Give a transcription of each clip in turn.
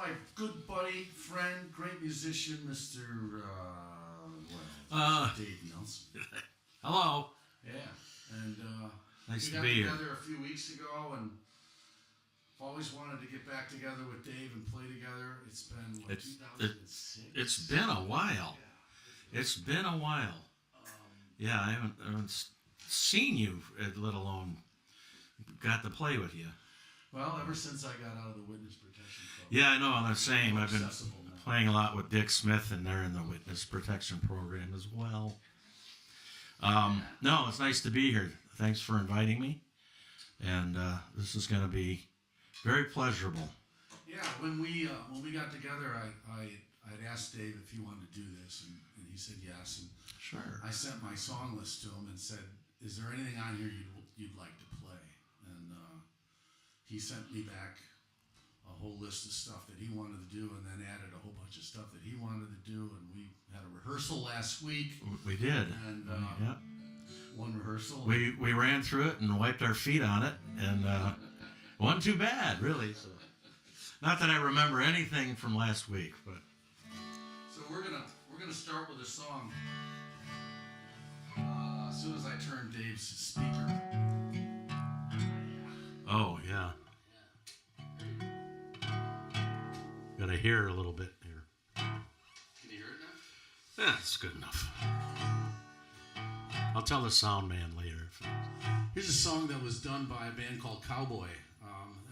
my good buddy, friend, great musician, Mr. Dave Nelson. Hello. Yeah, and Nice we to got be here. together a few weeks ago, and I've always wanted to get back together with Dave and play together. It's been what, 2006. It's been a while. It's been a while. Yeah, I haven't seen you, let alone got to play with you. Well, ever since I got out of the Witness Protection Program. Yeah, I know. I'm the same. I'm I've been accessible now. playing a lot with Dick Smith, and they're in the Witness Protection Program as well. No, it's nice to be here. Thanks for inviting me. And this is going to be very pleasurable. Yeah, when we got together, I'd asked Dave if he wanted to do this, and he said yes. And Sure. I sent my song list to him and said, "Is there anything on here you'd like to play?" And he sent me back a whole list of stuff that he wanted to do, and then added a whole bunch of stuff that he wanted to do. And we had a rehearsal last week. We did. And yeah. one rehearsal. We ran through it and wiped our feet on it, and wasn't too bad, really. So, not that I remember anything from last week, but. So we're gonna start with a song. As soon as I turn Dave's speaker. Oh yeah. Gotta hear a little bit here. Can you hear it now? Yeah, it's good enough. I'll tell the sound man later. Here's a song that was done by a band called Cowboy,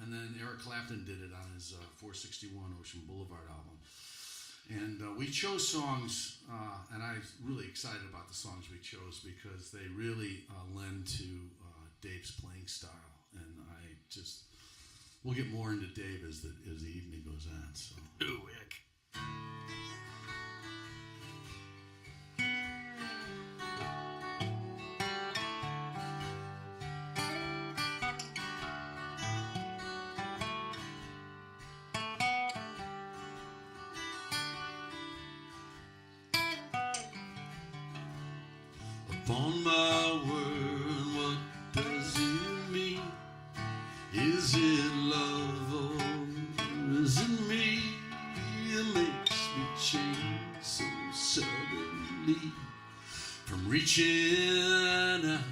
and then Eric Clapton did it on his 461 Ocean Boulevard album. And we chose songs, and I'm really excited about the songs we chose because they really lend to Dave's playing style. And we'll get more into Dave as the evening goes on. So. Ooh, heck. Upon my word, what does it mean? Is it love or is it me? It makes me change so suddenly from reaching out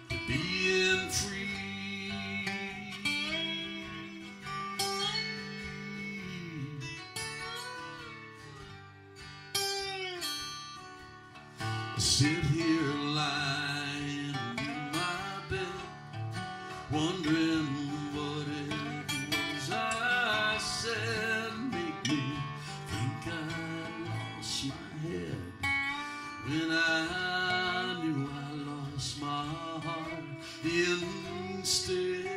to being free. Sit here lying in my bed, wondering what it was I said. Make me think I lost my head when I knew I lost my heart instead.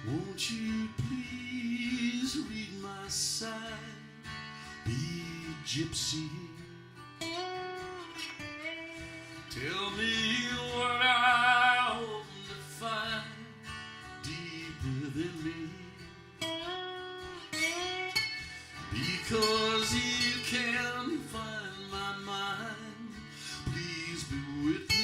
Won't you please read my sign, be gypsy? Tell me what I hope to find deep within me, because you can find my mind. Please be with me.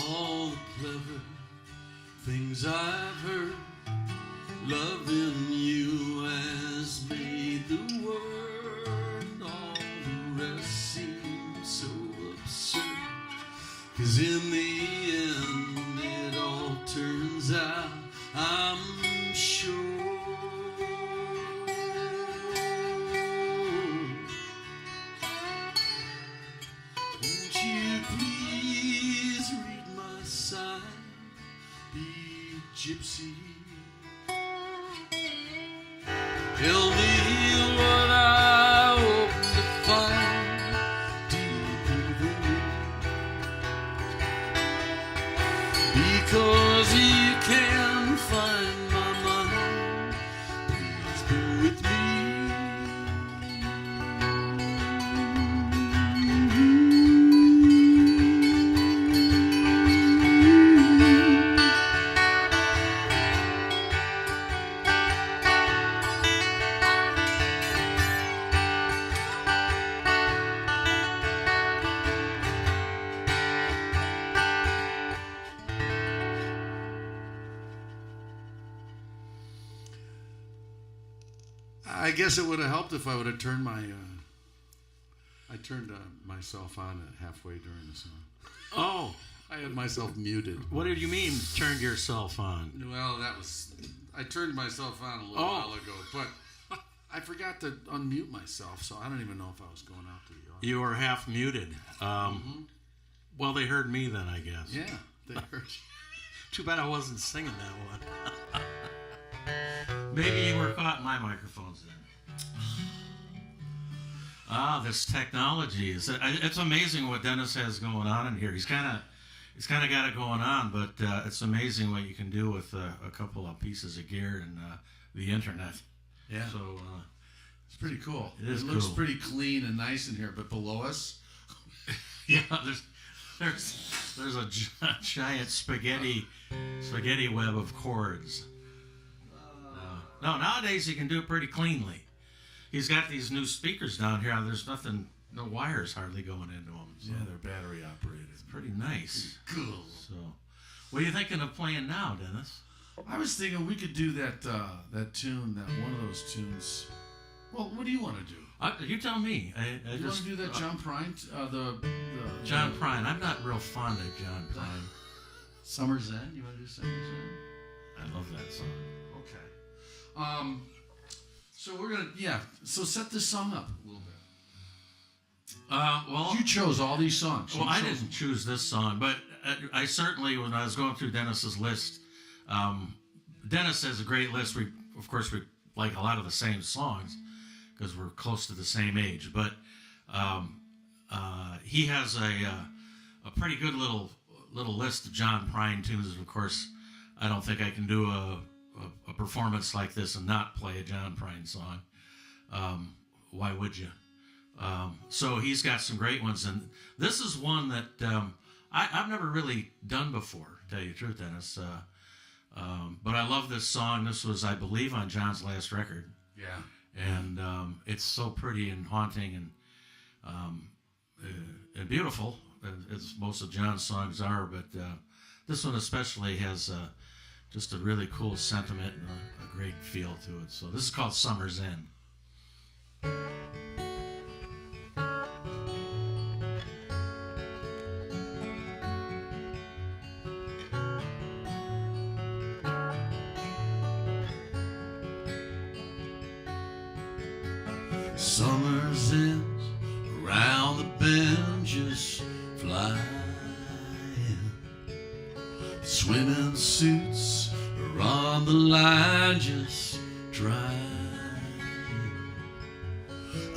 All the clever things I've heard, loving you has made the world. All the rest seems so absurd, 'cause in the end it all turns out, I'm sure. Won't you please read my sign, be gypsy? Tell me what I hope to find deep within me. Because you can find my mind. Please be with me. I guess it would have helped if I would have turned my myself on halfway during the song. Oh, I had myself muted. what did you mean turned yourself on? Well, I turned myself on a little while ago, but I forgot to unmute myself, so I don't even know if I was going out to the audience. You were half muted. Well, they heard me then, I guess. Yeah, they heard you. Too bad I wasn't singing that one. Maybe you were caught in my microphones then. This technology it's amazing what Dennis has going on in here. He's kind of got it going on, but it's amazing what you can do with a couple of pieces of gear and the internet. Yeah. So It's pretty cool. It looks cool. pretty clean and nice in here, but below us, yeah, there's a giant spaghetti web of chords. No, nowadays you can do it pretty cleanly. He's got these new speakers down here. There's no wires hardly going into them. So yeah, they're battery operated. it's pretty nice. Cool. So, what are you thinking of playing now, Dennis? I was thinking we could do that tune, one of those tunes. Well, what do you want to do? You tell me. You want to do that John Prine? John Prine. I'm not real fond of John Prine. Summer's End? You want to do Summer's End? I love that song. Okay. So we're going to, so set this song up a little bit. Well, You chose all these songs. Well, I didn't choose this song, but I certainly, when I was going through Dennis's list, Dennis has a great list. We like a lot of the same songs because we're close to the same age. But he has a pretty good little list of John Prine tunes. And of course, I don't think I can do a performance like this and not play a John Prine song. Why would you? So he's got some great ones, and this is one that I've never really done before, to tell you the truth, Dennis. But I love this song. This was, I believe, on John's last record. Yeah. And it's so pretty and haunting and beautiful, as most of John's songs are. But this one especially has just a really cool sentiment and a great feel to it. So this is called Summer's End. Summer's End, around the bend, just flying. Swimming suits are on the line, just drying.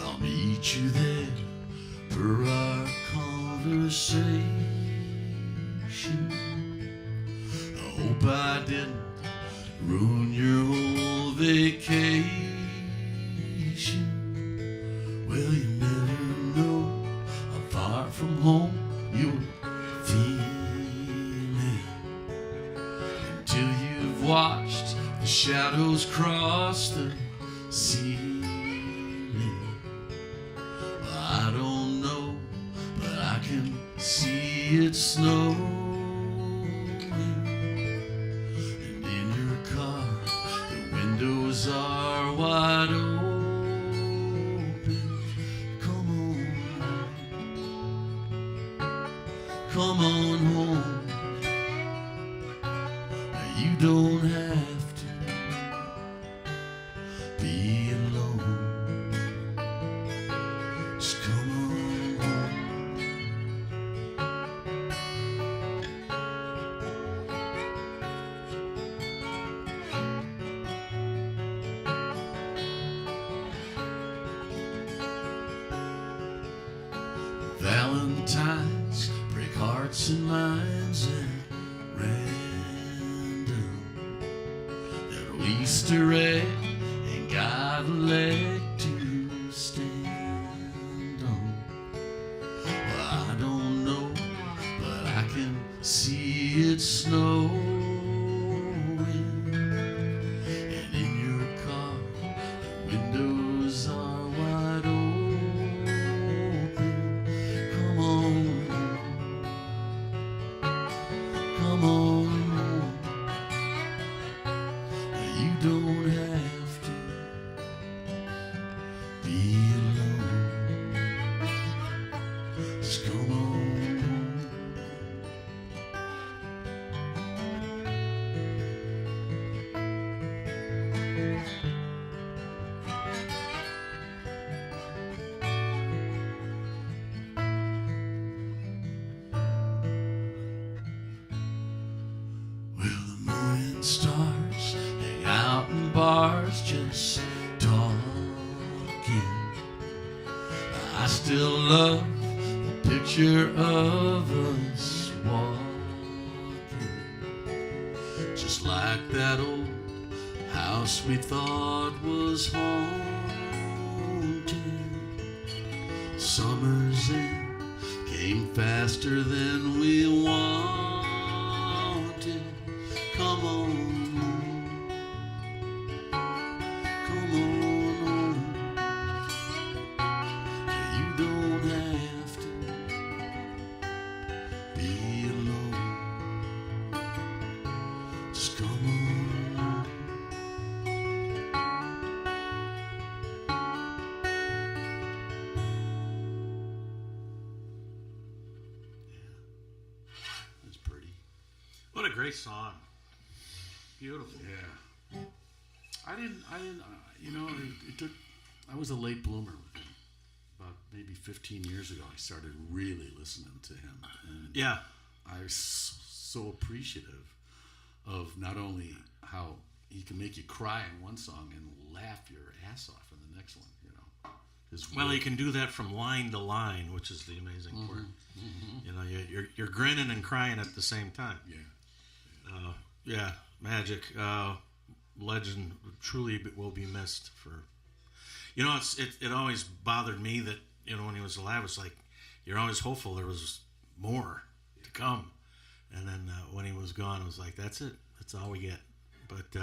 I'll meet you there for our conversation. I hope I didn't ruin your whole vacation. Well, you never know how far from home you're feeling until you've watched the shadows cross the ceiling. I don't know, but I can see it snowing. And in your car, the windows are wide open. Come on home. You don't have to be alone. Just come on home. chasing lines at random. That Easter egg ain't got a leg to stand on. Well, I don't know, but I can see it snowing. And in your car, the windows are wide open. Come on, come on. You don't have to be alone. Just come on. Well, the moon and stars hang out in bars just talking. I still love the picture of us walking, just like that old house we thought was haunted. Summer's end came faster than we wanted. Come on, come on. You don't have to be alone. Just come on. That's pretty. What a great song. Beautiful. Yeah. I didn't, you know, it took, I was a late bloomer with him. About maybe 15 years ago, I started really listening to him. And Yeah. I was so appreciative of not only how he can make you cry in one song and laugh your ass off in the next one, you know. Well, he can do that from line to line, which is the amazing part. Mm-hmm. You know, you're grinning and crying at the same time. Yeah. Yeah, magic. Legend truly will be missed for. You know, it always bothered me that, you know, when he was alive, it's like you're always hopeful there was more to come, and then when he was gone, it was like that's it. That's all we get. But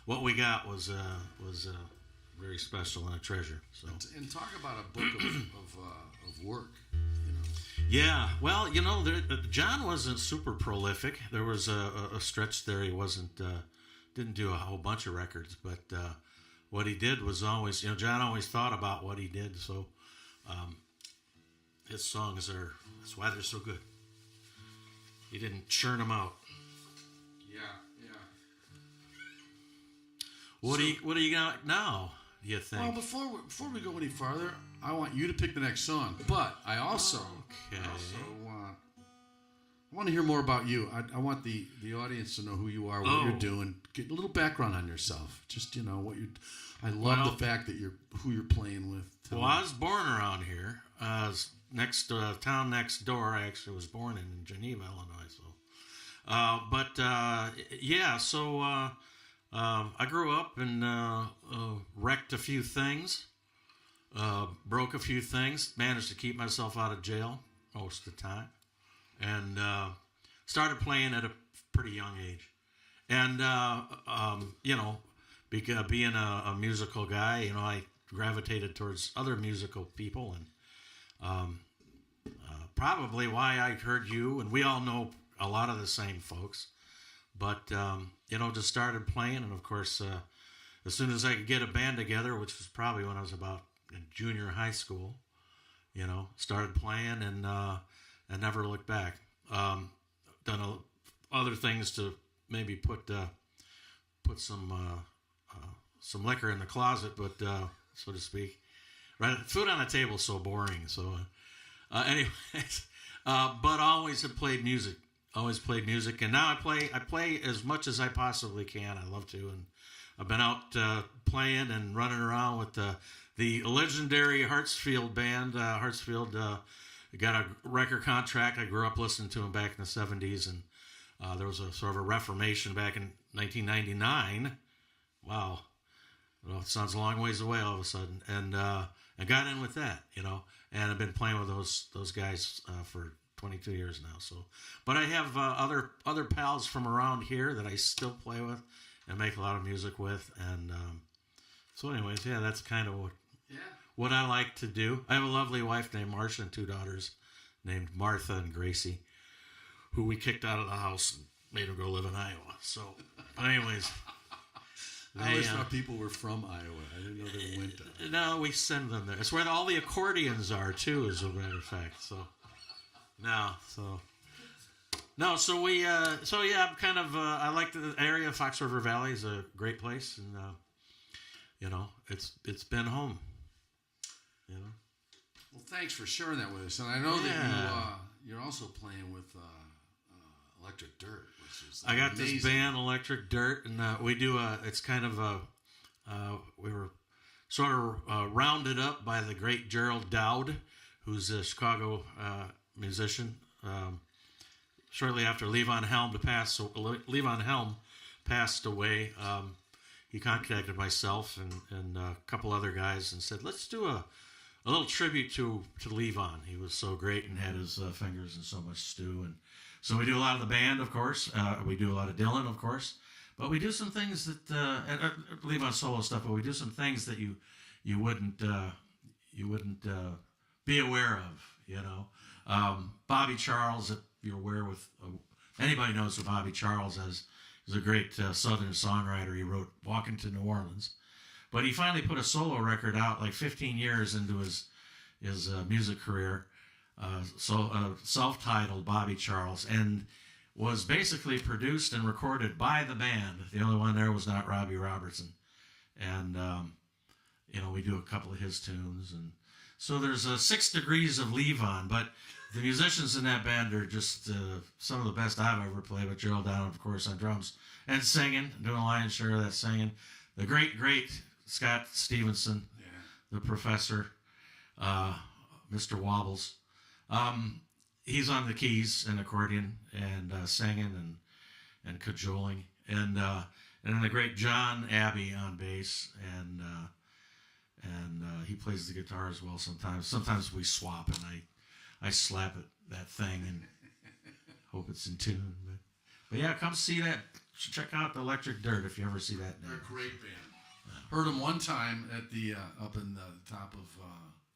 what we got was very special and a treasure. So. And talk about a book of work, you know. Yeah, well, you know, John wasn't super prolific. There was a stretch there he didn't do a whole bunch of records, but what he did was always, you know, John always thought about what he did, so his songs that's why they're so good. He didn't churn them out. Yeah. What do you got now, do you think? Well, before we go any farther, I want you to pick the next song, but I also want to hear more about you. I want the audience to know who you are, what you're doing, get a little background on yourself. Just, you know, what you. I love the fact that who you're playing with. Well, I was born around here. Next town next door. I actually was born in Geneva, Illinois. So, I grew up and wrecked a few things, broke a few things, managed to keep myself out of jail most of the time, and started playing at a pretty young age. And, you know, being a musical guy, you know, I gravitated towards other musical people, and probably why I heard you, and we all know a lot of the same folks, but, you know, just started playing, and of course, as soon as I could get a band together, which was probably when I was about in junior high school, you know, started playing and never looked back. Done other things to maybe put some liquor in the closet, but so to speak. Right, food on the table is so boring. So, anyways, but always have played music. Always played music, and now I play as much as I possibly can. I love to, and I've been out playing and running around with the legendary Hartsfield band. Hartsfield got a record contract. I grew up listening to him back in the 70s, and there was a sort of a reformation back in 1999. Wow. Well, it sounds a long ways away all of a sudden. And I got in with that, and I've been playing with those guys for 22 years now. So, but I have other pals from around here that I still play with and make a lot of music with. And so anyways, yeah, that's kind of what I like to do. I have a lovely wife named Marcia and 2 daughters named Martha and Gracie, who we kicked out of the house and made them go live in Iowa. So, but anyways... I always thought people were from Iowa. I didn't know they went to No, we send them there. It's where all the accordions are, too, as a matter of fact. So yeah, I'm kind of, I like the area. Fox River Valley is a great place, and, it's been home, Well, thanks for sharing that with us. And I know that you're also playing with Electric Dirt, which is I got amazing. this band, Electric Dirt, and we do it's kind of we were sort of rounded up by the great Gerald Dowd, who's a Chicago musician. Shortly after Levon Helm passed away, he contacted myself and a couple other guys and said, let's do a little tribute to Levon. He was so great and had his fingers in so much stew. And so we do a lot of the band, of course. We do a lot of Dylan, of course. But we do some things that Levon solo stuff. But we do some things that you wouldn't be aware of. Bobby Charles, if you're aware with anybody knows who Bobby Charles is. He's a great Southern songwriter. He wrote "Walking to New Orleans," but he finally put a solo record out like 15 years into his music career. Self-titled Bobby Charles, and was basically produced and recorded by the band. The only one there was not Robbie Robertson, and we do a couple of his tunes, and so there's 6 degrees of Levon. But the musicians in that band are just some of the best I've ever played. With Gerald Down, of course, on drums and singing, doing a lion's share of that singing. The great Scott Stevenson, the professor, Mr. Wobbles. He's on the keys and accordion and singing and cajoling, and then the great John Abbey on bass, and he plays the guitar as well sometimes. Sometimes we swap, and I slap that thing and hope it's in tune. But yeah, come see that. Check out the Electric Dirt if you ever see that name. They're a great band. Heard them one time at the up in the top of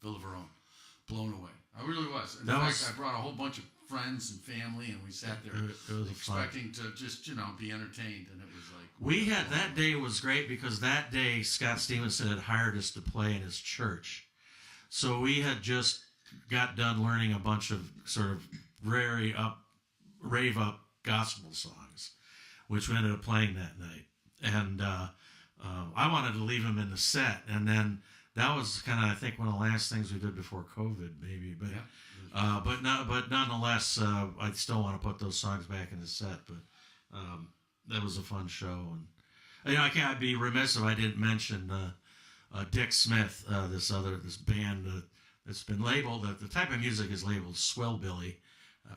Villa Verone. Blown away. I really was. In fact, I brought a whole bunch of friends and family, and we sat there expecting to just, be entertained, and it was like... We had, that day was great because that day Scott Stevenson had hired us to play in his church. So we had just got done learning a bunch of sort of rave up gospel songs, which we ended up playing that night. And I wanted to leave him in the set, and then that was kind of, I think, one of the last things we did before COVID, maybe. But but nonetheless, I still want to put those songs back in the set. But that was a fun show, and I can't be remiss if I didn't mention Dick Smith, this band that's been labeled. The type of music is labeled swellbilly.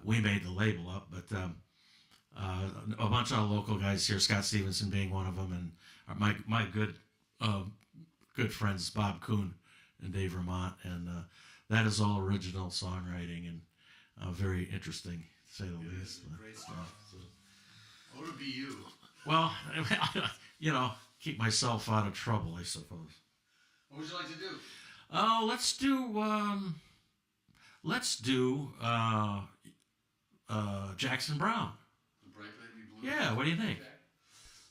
We made the label up, but a bunch of local guys here, Scott Stevenson being one of them, and my good friends Bob Kuhn and Dave Vermont, and that is all original songwriting and very interesting, to say the least. Great stuff. What would be you? Well, keep myself out of trouble, I suppose. What would you like to do? Oh, let's do Jackson Brown. Bright Baby Blue? Yeah, what do you think? Okay.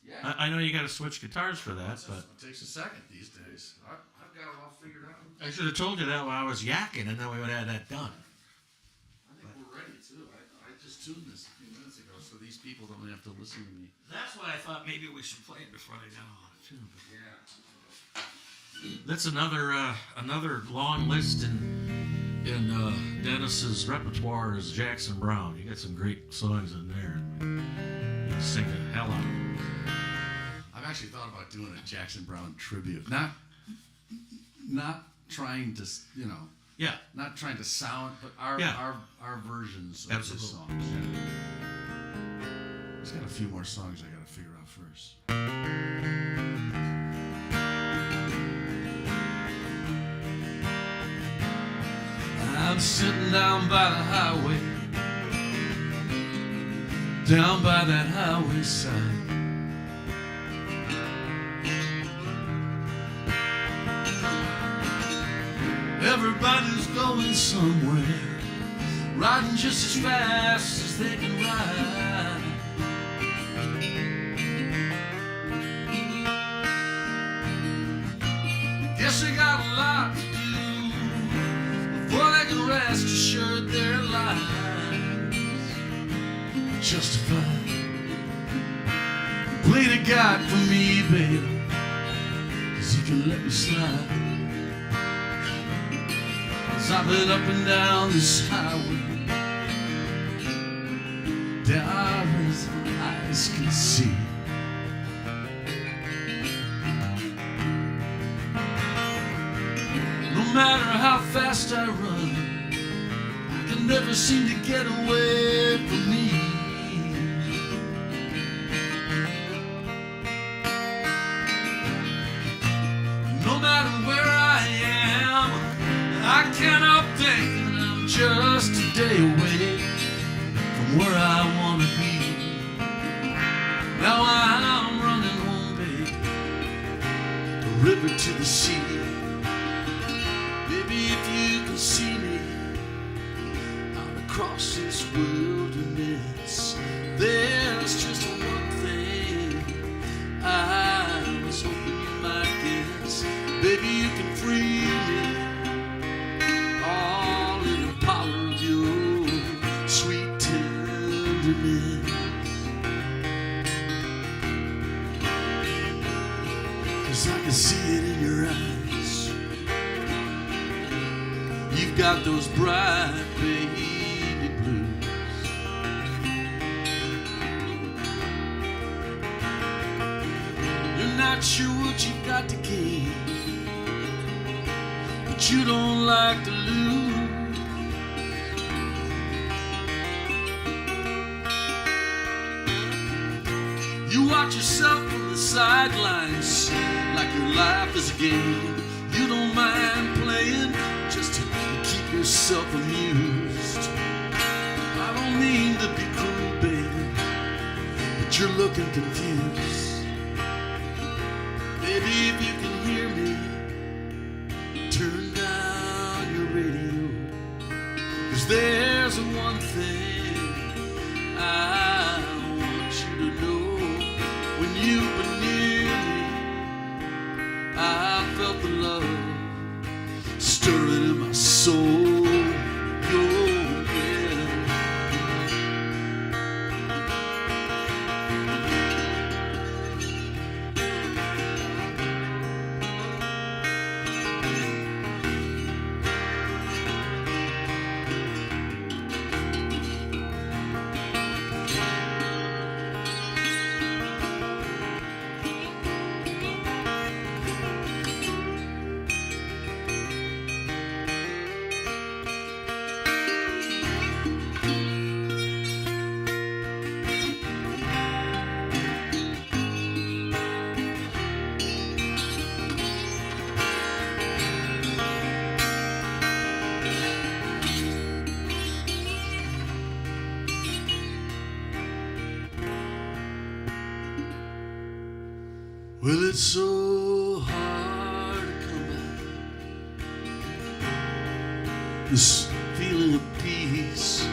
Yeah. I know you got to switch guitars for that, but It takes a second these days. I've got it all figured out. I should have told you that while I was yakking, and then we would have had that done. I think we're ready too. I just tuned this a few minutes ago, so these people don't have to listen to me. That's why I thought maybe we should play it before they got all the tune. Yeah. That's another long list in Dennis's repertoire is Jackson Brown. You got some great songs in there. You sing the hell out of them. I've actually thought about doing a Jackson Brown tribute. Not trying to, Yeah. Not trying to sound, but our versions of Absolutely. his songs. He's got a few more songs I got to figure out first. I'm sitting down by the highway, down by that highway side. Everybody's going somewhere, riding just as fast as they can ride. Guess they got a lot to do before they can rest assured their lives justified. Play the God for me, baby, 'cause you can let me slide. I've been up and down this highway, down as my eyes can see. No matter how fast I run, I can never seem to get away from me. No matter where I am, I can't help thinking I'm just a day away from where I want to be. Now I'm running home, baby, the river to the sea. Baby, if you can see me out across this wilderness, there's just one thing I was hoping you might guess. Baby, you can free me, all in the power of your sweet tenderness. 'Cause I can see it in your eyes. You've got those bright baby blues. You're not sure what you've got to gain, but you don't like to lose. You watch yourself from the sidelines like your life is a game. You don't mind playing just to keep yourself amused. I don't mean to be cruel, baby, but you're looking confused. Baby, if you can hear me, turn down your radio, 'cause there's one thing I want you to know. When you've been near me, I felt the love stirring in my soul. Well, it's so hard to come back. This feeling of peace.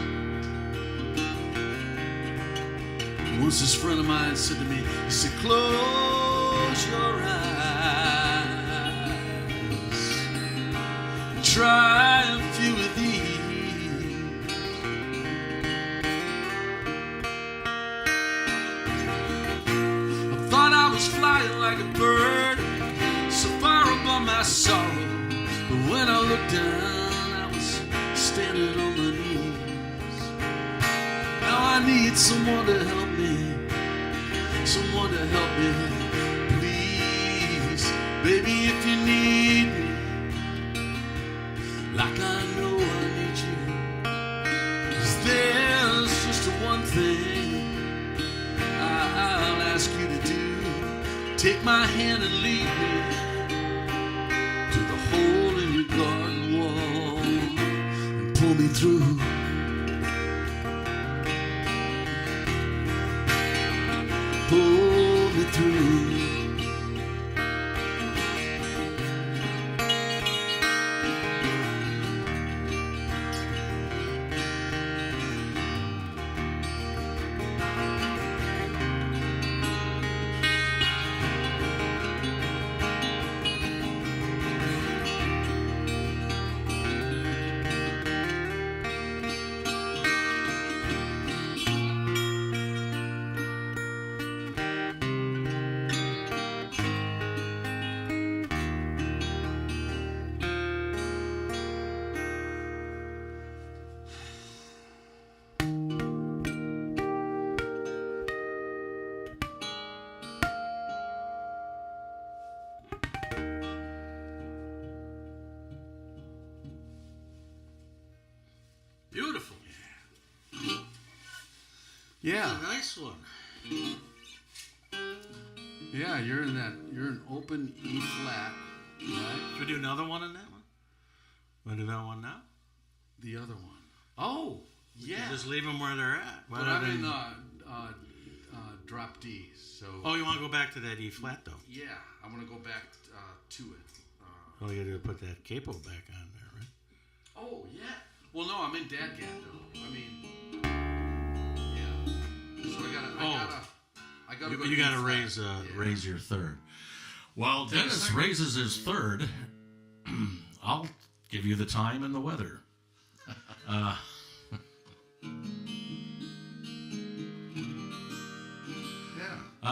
Once this friend of mine said to me, he said, close your eyes, try a few of these. I was flying like a bird, so far above my sorrow. But when I looked down, I was standing on my knees. Now I need someone to help me, someone to help me. Please, baby, if you need me, like I know I need you. 'Cause there's just one thing I'll ask you to do. Take my hand and lead me to the hole in your garden wall and pull me through. Pull me through. Beautiful. Yeah. That's a nice one. Yeah, you're an open E flat, right? Should we do another one on that one? Want to do that one now? The other one. Oh, yeah. Just leave them where they're at. But I'm in drop D, so. Oh, you want to go back to that E flat though? Yeah, I'm gonna go back to it. Well, you got to put that capo back on there, right? Oh yeah. Well, no, I'm in dadgad though. I mean, yeah. So I gotta. Go You got to E raise flat. raise your third. Well, Dennis raises his third. I'll give you the time and the weather.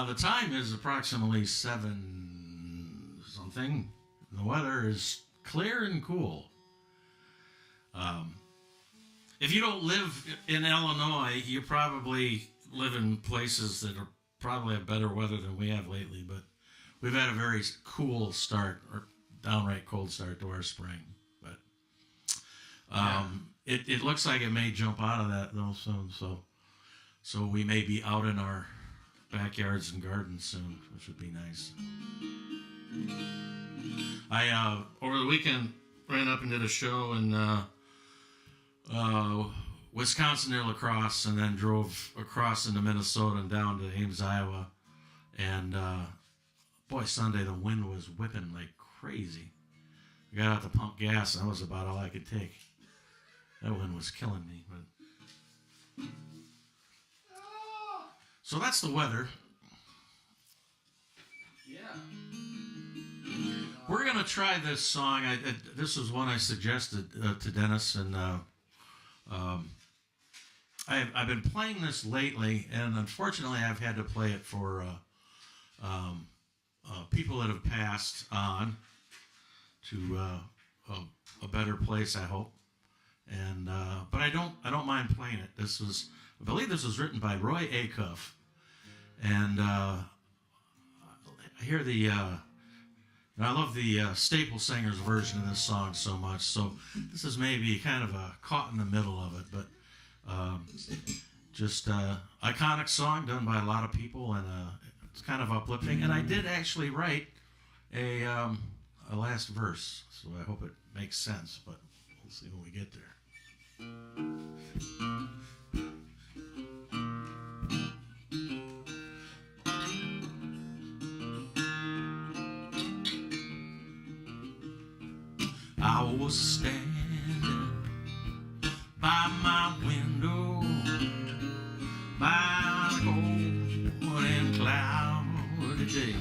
The time is approximately 7 something. The weather is clear and cool. If you don't live in Illinois, you probably live in places that are probably have better weather than we have lately, but we've had a very cool start, or downright cold start to our spring. But it looks like it may jump out of that though soon, so we may be out in our backyards and gardens soon, which would be nice. I over the weekend ran up and did a show in Wisconsin near La Crosse, and then drove across into Minnesota and down to Ames, Iowa. And boy, Sunday the wind was whipping like crazy. I got out to pump gas, and that was about all I could take. That wind was killing me. But so that's the weather. Yeah. We're going to try this song. This was one I suggested to Dennis, and I've been playing this lately, and unfortunately I've had to play it for people that have passed on to a better place, I hope. And but I don't mind playing it. I believe this was written by Roy Acuff, and I hear I love the Staple Singers version of this song so much. So this is maybe kind of a caught in the middle of it, but just iconic song done by a lot of people, and it's kind of uplifting. And I did actually write a last verse, so I hope it makes sense. But we'll see when we get there. I was standing by my window by a cold and cloudy day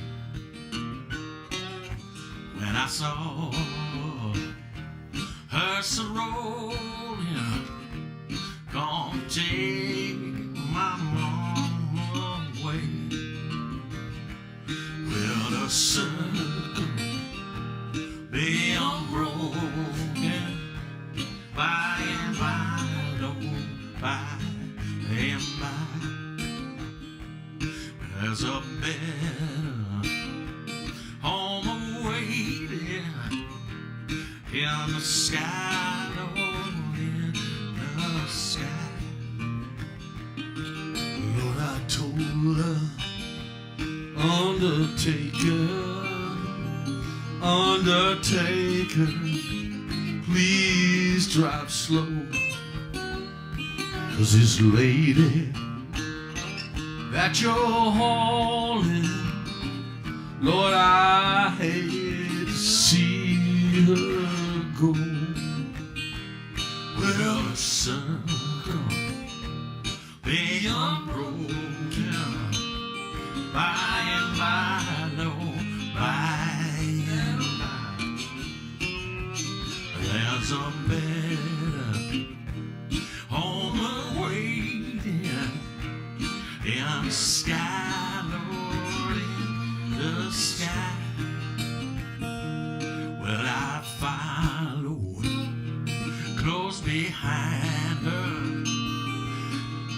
when I saw her rolling, gonna take my mom away. Well, the sun be unbroken by and by, Lord, by and by. There's a better home awaiting in the sky. Undertaker, please drive slow, 'cause this lady that you're hauling, Lord, I hate to see her go. Well, the sun be unbroken by and by, no, by and by. There's a better home waiting in the sky, Lord, in the sky. Well, I follow close behind her,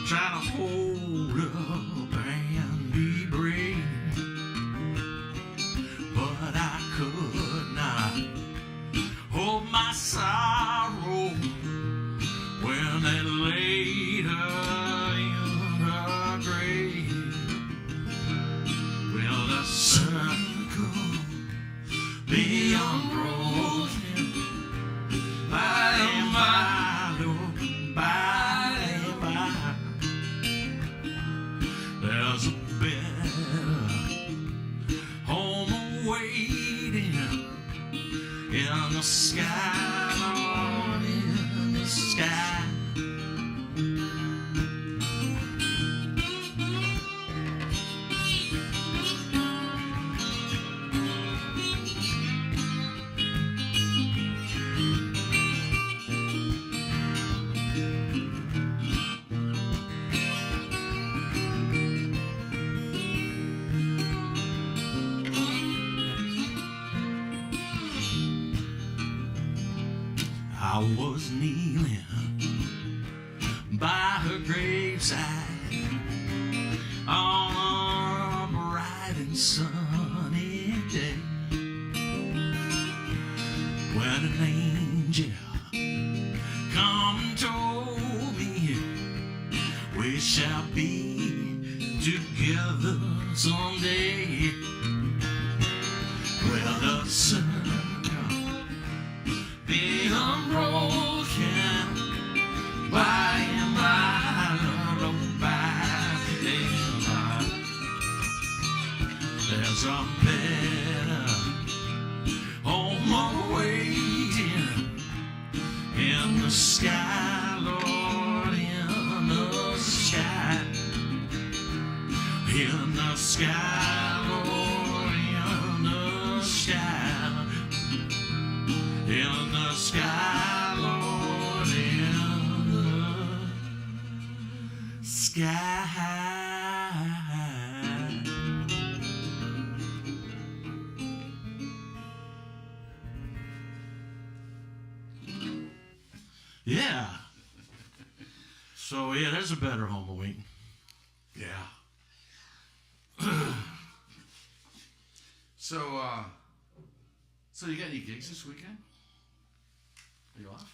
trying to hold up and be brave, but I could not hold my sorrow when they laid her in her grave. Well, the circle be unbroken by and by, Lord, by and by. There's a better home waiting in the sky, Lord, in the sky. I was kneeling by her graveside on a bright and sunny day, when an angel come and told me we shall be together someday. Well, the sun be unbroken by and by, Lord, by and by. There's a better home waiting in the sky, Lord, in the sky, in the sky, Lord, in the sky. In the sky, Lord, in the sky. Yeah. So, yeah, there's a better home awaiting. Yeah. So you got any gigs this weekend? Are you off?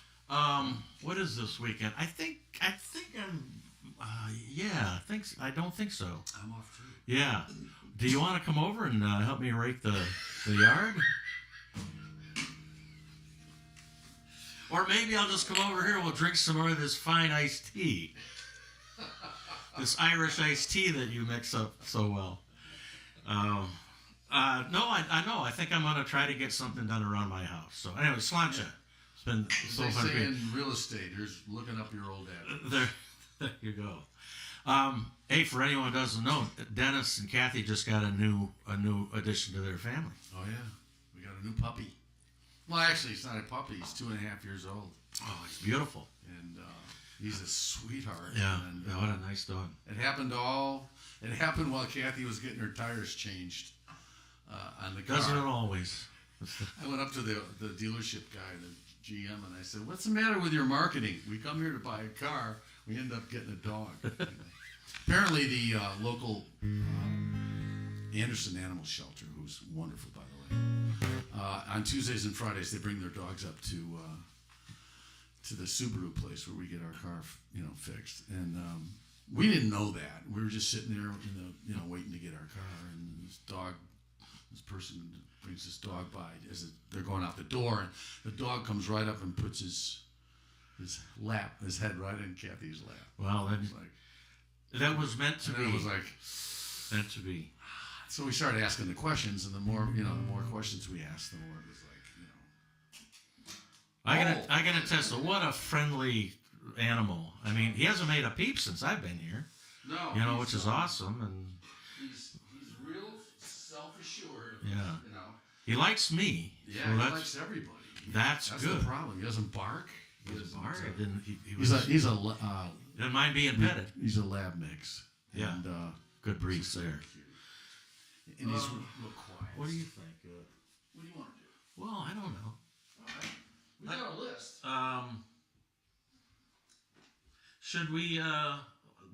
What is this weekend? I think I'm. Yeah, I don't think so. I'm off too. Yeah. Do you want to come over and help me rake the yard? Or maybe I'll just come over here and we'll drink some more of this fine iced tea. This Irish iced tea that you mix up so well. No, I know. I think I'm going to try to get something done around my house. So anyway, Slancha. It's been so They fun. say in real estate, here's looking up your old dad. There you go. Hey, for anyone who doesn't know, Dennis and Kathy just got a new addition to their family. Oh yeah, we got a new puppy. Well, actually, it's not a puppy. He's 2.5 years old. Oh, it's beautiful. And he's a sweetheart. Yeah, And, what a nice dog. It happened while Kathy was getting her tires changed on the car. Doesn't it always? I went up to the dealership guy, the GM, and I said, "What's the matter with your marketing? We come here to buy a car. We end up getting a dog." Apparently, the local Anderson Animal Shelter, who's wonderful, by the way, on Tuesdays and Fridays they bring their dogs up to the Subaru place where we get our car, fixed. And we didn't know that. We were just sitting there, waiting to get our car, and this dog person brings this dog by as they're going out the door, and the dog comes right up and puts his head right in Kathy's lap. Well, then that was meant to be. It was like meant to be. So we started asking the questions, and the more questions we asked, the more it was like, I can attest to what a friendly animal. I mean, he hasn't made a peep since I've been here. No, which is awesome, and he's real self-assured. Yeah. He likes me. Yeah, so he likes everybody. That's good. The problem. He doesn't bark. He didn't mind being petted. He's a lab mix. Yeah. And, good breeds there. And he's real quiet. What do you think? What do you want to do? Well, I don't know. All right. We got a list. Should we? Why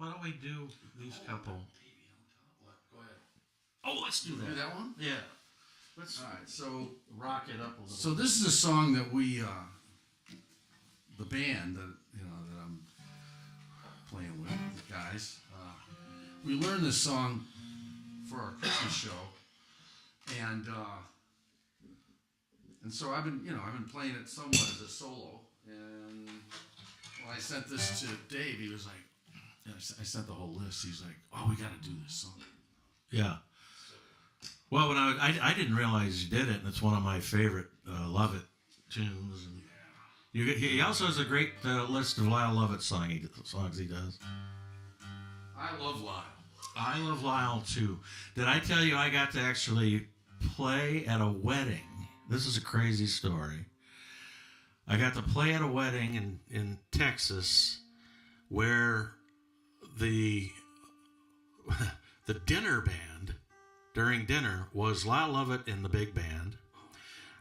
don't we do these couple? What? Go ahead. Oh, let's do that. Do that one? Yeah. All right. So Rock it up a little. So this is a song that we, the band that that I'm playing with, the guys. We learned this song for our Christmas show, and so I've been playing it somewhat as a solo. And when I sent this to Dave, he was like, I sent the whole list. He's like, "Oh, we got to do this song." Yeah. Well, when I didn't realize you did it, and it's one of my favorite Love It tunes. And he also has a great list of Lyle Lovett songs he does. I love Lyle. I love Lyle too. Did I tell you I got to actually play at a wedding? This is a crazy story. I got to play at a wedding in Texas where the dinner band during dinner was Lyle Lovett in the big band,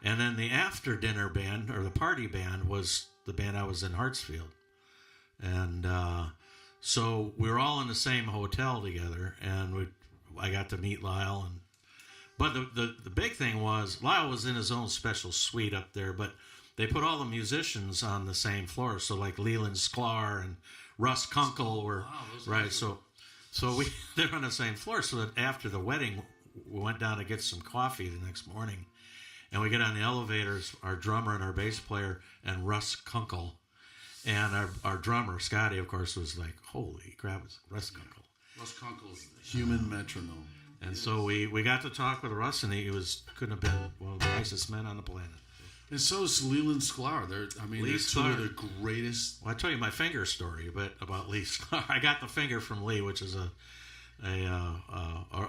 and then the after dinner band or the party band was the band I was in Hartsfield, and so we were all in the same hotel together, and I got to meet Lyle. But the big thing was Lyle was in his own special suite up there, but they put all the musicians on the same floor. So like Leland Sklar and Russ Kunkel were right. So they're on the same floor. So that after the wedding, we went down to get some coffee the next morning, and we get on the elevators. Our drummer and our bass player and Russ Kunkel. And our drummer, Scotty, of course, was like, holy crap, it's Russ Kunkel. Russ Kunkel is the human metronome. And so we got to talk with Russ, and he couldn't have been one of the nicest men on the planet. And so is Leland Sklar. They're two of the greatest. Well, I tell you my finger story, but about Lee Sklar. I got the finger from Lee, which is a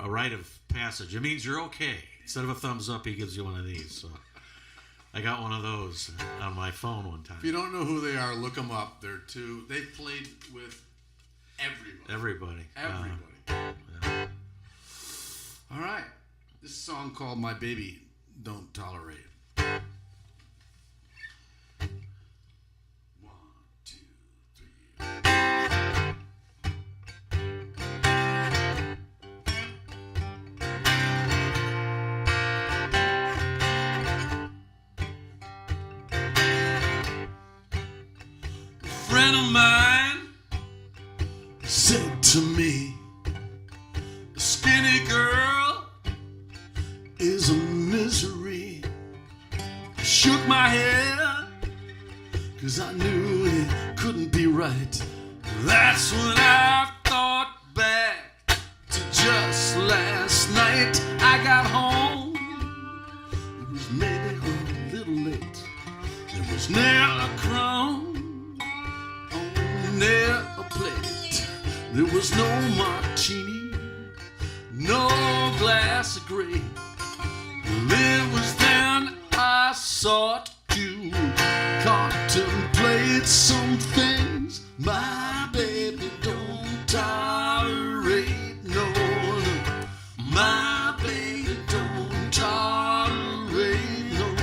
rite of passage. It means you're okay. Instead of a thumbs up, he gives you one of these. So I got one of those on my phone one time. If you don't know who they are, look them up. They played with everybody. Everybody. Yeah. All right. This song called My Baby Don't Tolerate. 1, 2, 3. A friend of mine said to me, a skinny girl is a misery. I shook my head, 'cause I knew it couldn't be right. That's when I thought back to just last night. I got home, it was maybe a little late. There was never a crumb on never a plate. There was no martini, no glass of grape. It was then I sought to contemplate some things my baby don't tolerate. No, my baby don't tolerate. No,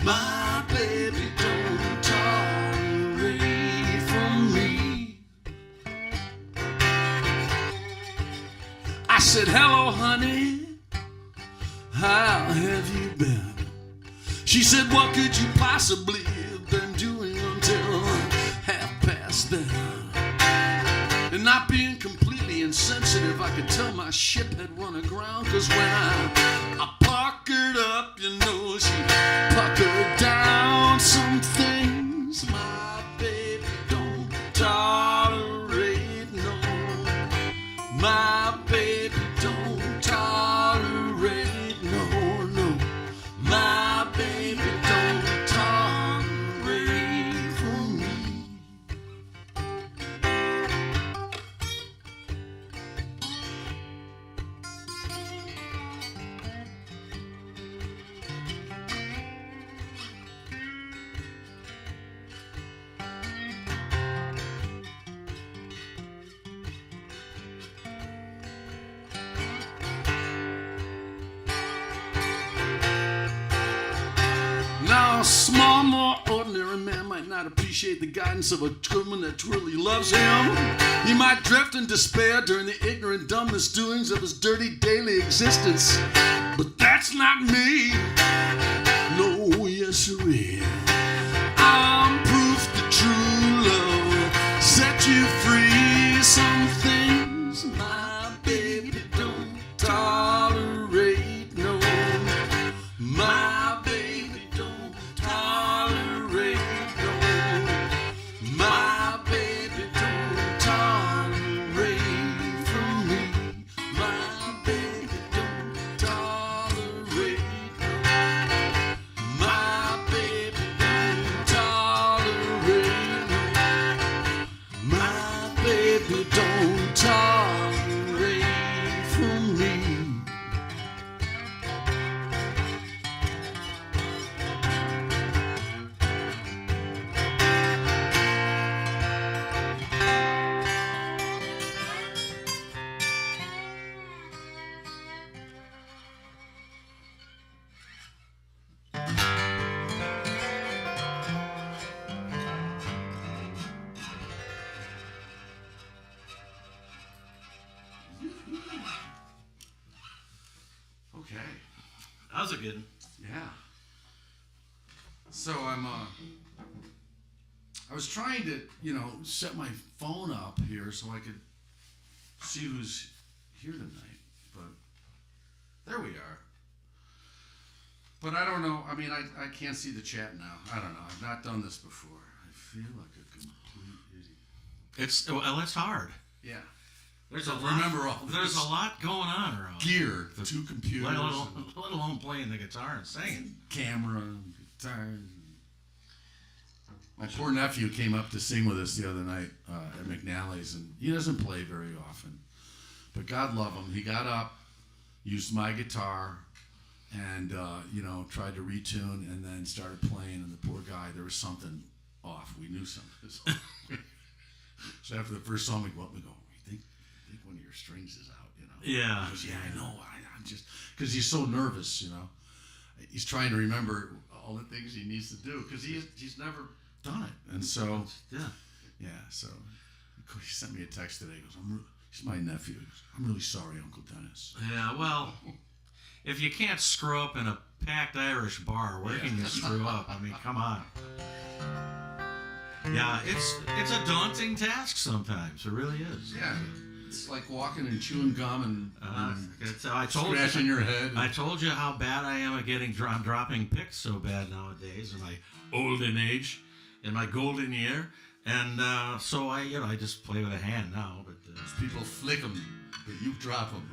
my baby don't tolerate from me. I said, hello, honey. How have you been? She said, what could you possibly have been doing until 10:30? And not being completely insensitive, I could tell my ship had run aground. 'Cause when I small, more ordinary man might not appreciate the guidance of a woman that truly loves him. He might drift in despair during the ignorant, dumb misdoings of his dirty daily existence. But that's not me. No, yes, sirree. I'm proof that true love set you free. Some things my baby don't tolerate. No, my baby don't tolerate. No, my baby don't tolerate from me. My baby don't tolerate. No, my baby don't tolerate. No, my baby don't tolerate from me. Okay. That was a good one. Yeah. So I was trying to, set my phone up here so I could see who's here tonight, but there we are. But I don't know. I mean, I can't see the chat now. I don't know. I've not done this before. I feel like a complete idiot. It's hard. Yeah. There's So a lot, remember all There's this a lot going on around. gear, the two computers, Let alone playing the guitar and singing. camera, guitar. My poor nephew came up to sing with us the other night at McNally's, and he doesn't play very often. But God love him. He got up, used my guitar, and tried to retune, and then started playing. And the poor guy, there was something off. We knew something. So after the first song, we go, "You think one of your strings is out?" Yeah. He goes, "Yeah, I know. I'm just because he's so nervous. He's trying to remember all the things he needs to do because he's never done it, and so Yeah. So he sent me a text today. He goes, he's my nephew. He goes, "I'm really sorry, Uncle Dennis." Yeah, well, if you can't screw up in a packed Irish bar, where can you screw up? I mean, come on. Yeah, it's a daunting task sometimes. It really is. Yeah, it's like walking and chewing gum and I told scratching your head. I told you how bad I am at dropping picks so bad nowadays in my olden age, in my golden year, and so I just play with a hand now. But People flick them, but you drop them.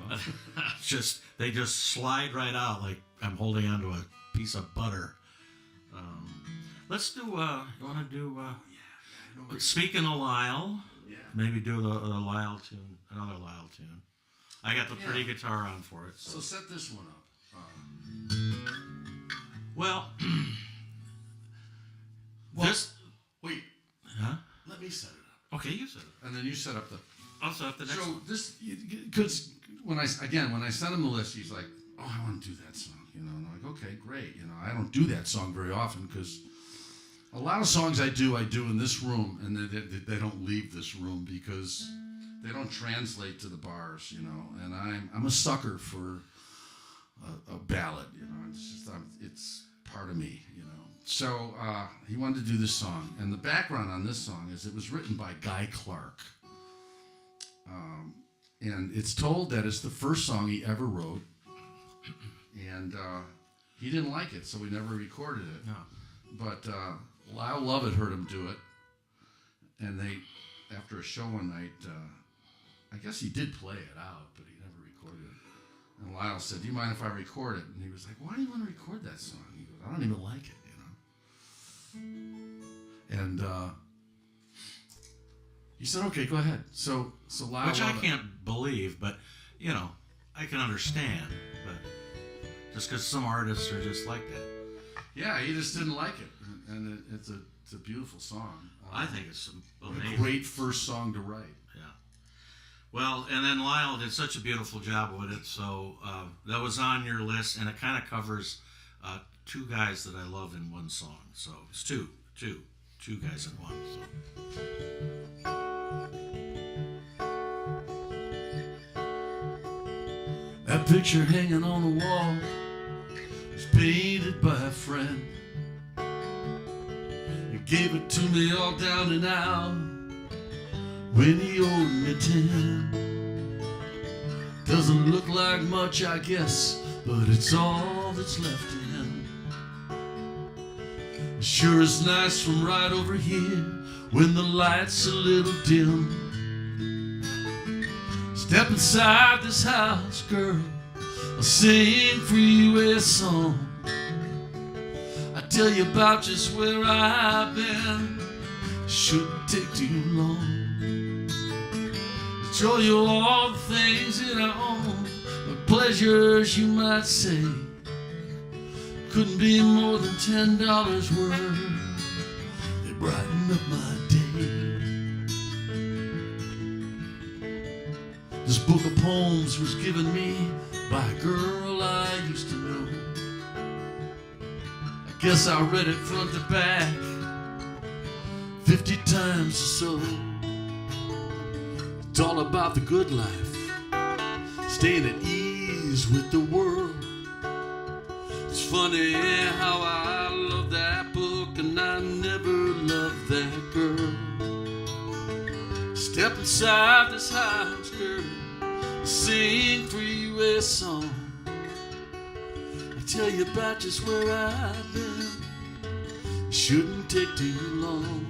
Huh? they just slide right out like I'm holding onto a piece of butter. Let's do. You want to do? Speaking of Lyle, maybe do the Lyle tune, another Lyle tune. I got the pretty guitar on for it. So set this one up. Well, Wait. Huh? Let me set it up, Okay, you said it. and then you set up the. I'll set up the next So one. this, because when I sent him the list, he's like, "Oh, I want to do that song," and I'm like, "Okay, great." I don't do that song very often because a lot of songs I do in this room, and they don't leave this room because they don't translate to the bars, And I'm a sucker for a ballad, it's part of me, So he wanted to do this song, and the background on this song is it was written by Guy Clark. And it's told that it's the first song he ever wrote, and he didn't like it, so he never recorded it. No. But Lyle Lovett heard him do it, and after a show one night, I guess he did play it out, but he never recorded it. And Lyle said, "Do you mind if I record it?" And he was like, "Why do you want to record that song?" He goes, "I don't even like it, And he said, "Okay, go ahead." So Lyle Which I Lovett, can't believe, but I can understand. But just because some artists are just like that, yeah, he just didn't like it, and it's a beautiful song. I think it's a amazing. great first song to write. Yeah. Well, and then Lyle did such a beautiful job with it, so that was on your list, and it kind of covers Two guys that I love in one song. So it's two guys in one. So. That picture hanging on the wall was painted by a friend. He gave it to me all down and out when he owed me 10. Doesn't look like much, I guess, but it's all that's left of him. It sure is nice from right over here when the light's a little dim. Step inside this house, girl, I'll sing for you a song. I tell you about just where I've been. It shouldn't take too long. Show you all the things that I own, my pleasures you might say. Couldn't be more than $10 worth. They brighten up my day. This book of poems was given me by a girl I used to know. I guess I read it front to back 50 times or so. It's all about the good life, staying at ease with the world. It's funny how I love that book and I never loved that girl. Step inside this house, girl, I'll sing for you a song. I tell you about just where I've been. It shouldn't take too long.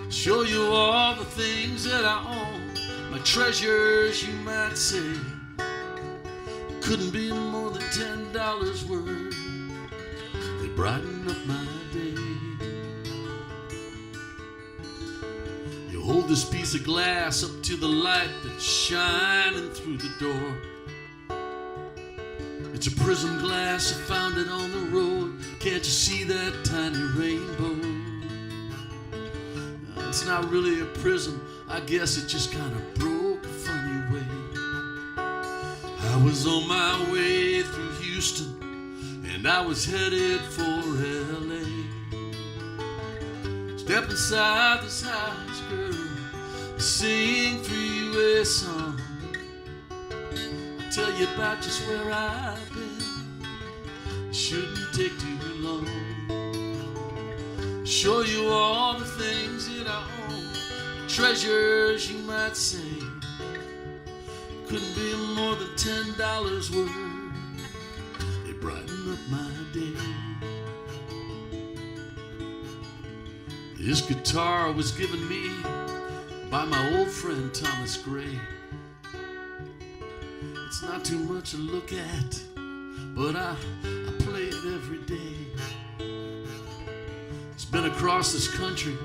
Show you all the things that I own, my treasures you might say. Couldn't be more than $10 worth. They brighten up my day. You hold this piece of glass up to the light that's shining through the door. It's a prism glass, I found it on the road. Can't you see that tiny rainbow? It's not really a prism, I guess it just kind of broke a funny way. I was on my way through Houston and I was headed for LA. Step inside this house, girl, sing for you a song. I'll tell you about just where I've been. It shouldn't take too long. Show you all the things that I own, treasures you might say. Couldn't be more than $10 worth. They brighten up my day. This guitar was given me by my old friend Thomas Gray. It's not too much to look at, but I play it every day. It's been across this country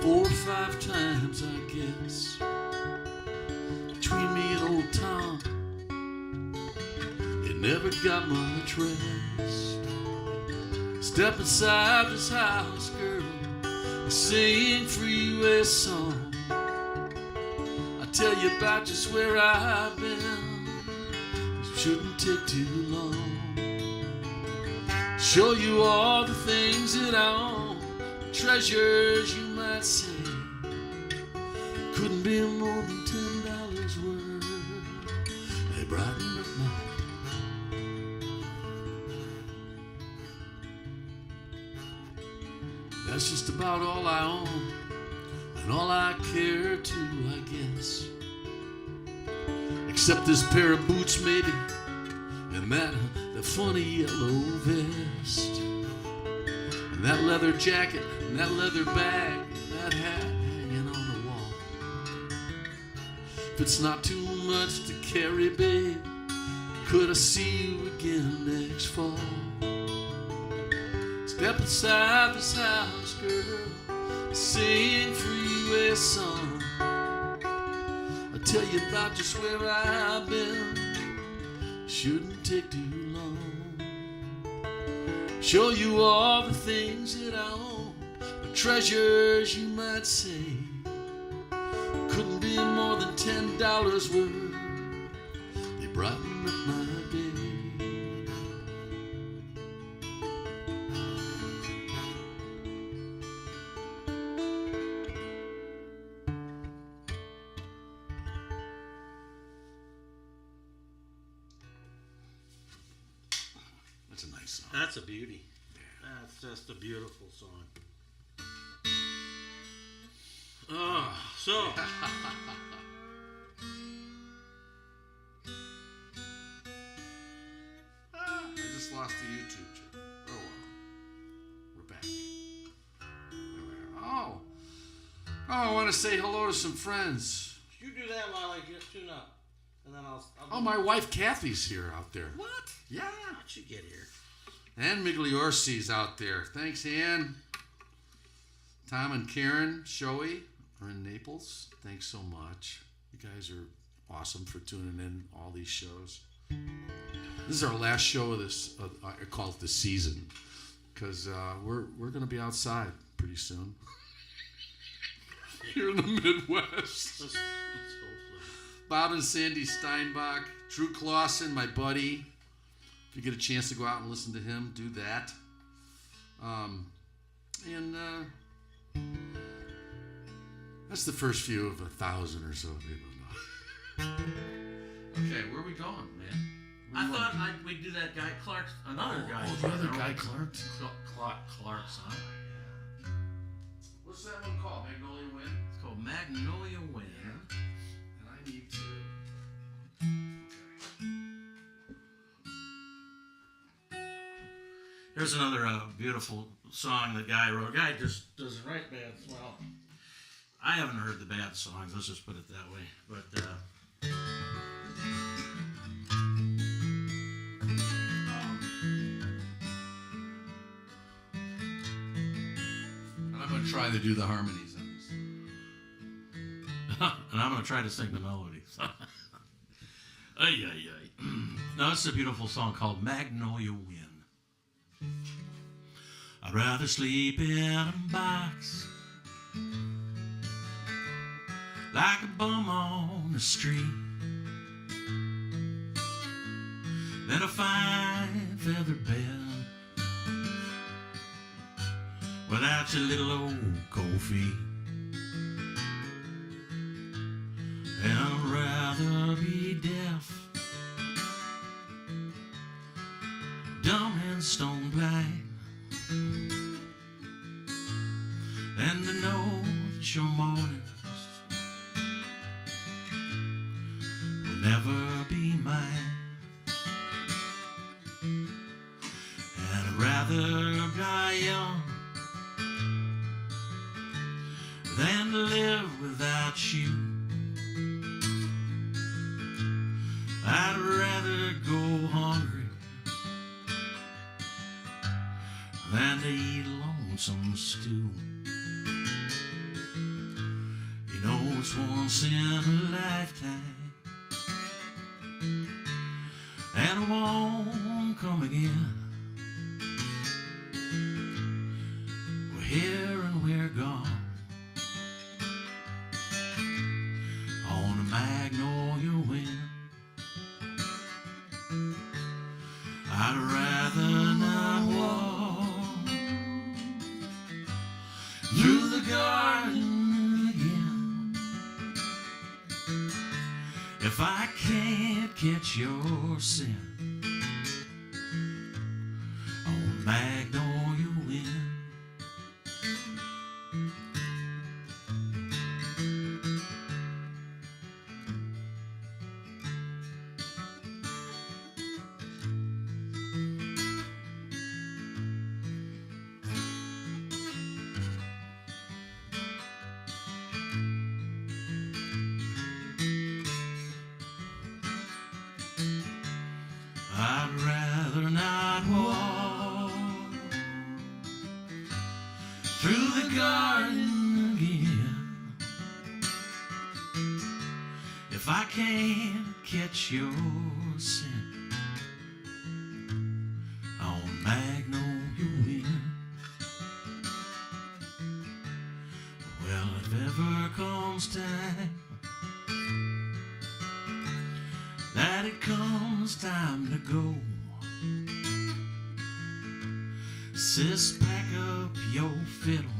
4 or 5 times, I guess. Between me and old Tom, it never got much rest. Step inside this house, girl, and sing for you a song. I tell you about just where I've been. It shouldn't take too long. Show you all the things that I own, treasures you might say. Couldn't be more than $10 worth. They brighten up my day. That's just about all I own and all I care to, I guess. Except this pair of boots, maybe, and that funny yellow vest, and that leather jacket, and that leather bag, and that hat hanging on the wall. If it's not too much to carry, babe, could I see you again next fall? Step inside this house, girl, sing for you a song. I'll tell you about just where I've been. Shouldn't take too long. Show you all the things that I own, the treasures you might say. Couldn't be more than $10 worth. They brighten up my day. it's a nice song. That's a beauty. Yeah. That's just a beautiful song. Oh, so I just lost the YouTube channel. Oh well. We're back. There we are. Oh, I want to say hello to some friends. you do that while I get tune up, and then I'll Oh, my wife Kathy's here out there. What? Yeah. How'd you get here? Ann Migliorsi's out there. Thanks, Ann. Tom and Karen Shoei are in Naples. Thanks so much. You guys are awesome for tuning in all these shows. This is our last show of this. I call it the season, because we're going to be outside pretty soon. Here in the Midwest. Let's hopefully. Bob and Sandy Steinbach, Drew Clausen, my buddy. If you get a chance to go out and listen to him, do that. That's the first few of 1,000 or so people know. Okay, where are we going, man? I thought we'd do that guy Clark's, another guy. Oh, the other guy Clark. Clark's song. What's that one called? Magnolia Wind? It's called Magnolia Wind. And I need to. Here's another beautiful song the guy wrote. The guy just doesn't write bad. Well, I haven't heard the bad songs. Let's just put it that way. But I'm going to try to do the harmonies on this. and I'm going to try to sing the melodies. Ay, ay, ay. No, it's a beautiful song called Magnolia Wind. I'd rather sleep in a box like a bum on the street than a fine feather bed without your little old cold feet. And I'd rather be deaf, dumb and stone blind, than to know that your mornings will never be mine. And I'd rather die young than to live without you. I'd rather go hungry than to eat lonesome stew. You know it's once in a lifetime, and it won't come again. We're here and we're gone on a magnolia wind. I'd rather not walk through the garden again if I can't catch your scent on magnolia wind. I'd rather not walk through the garden again if I can't catch your scent on magnolia wind. Well, if ever comes time that it comes time to go, sis, pack up your fiddle.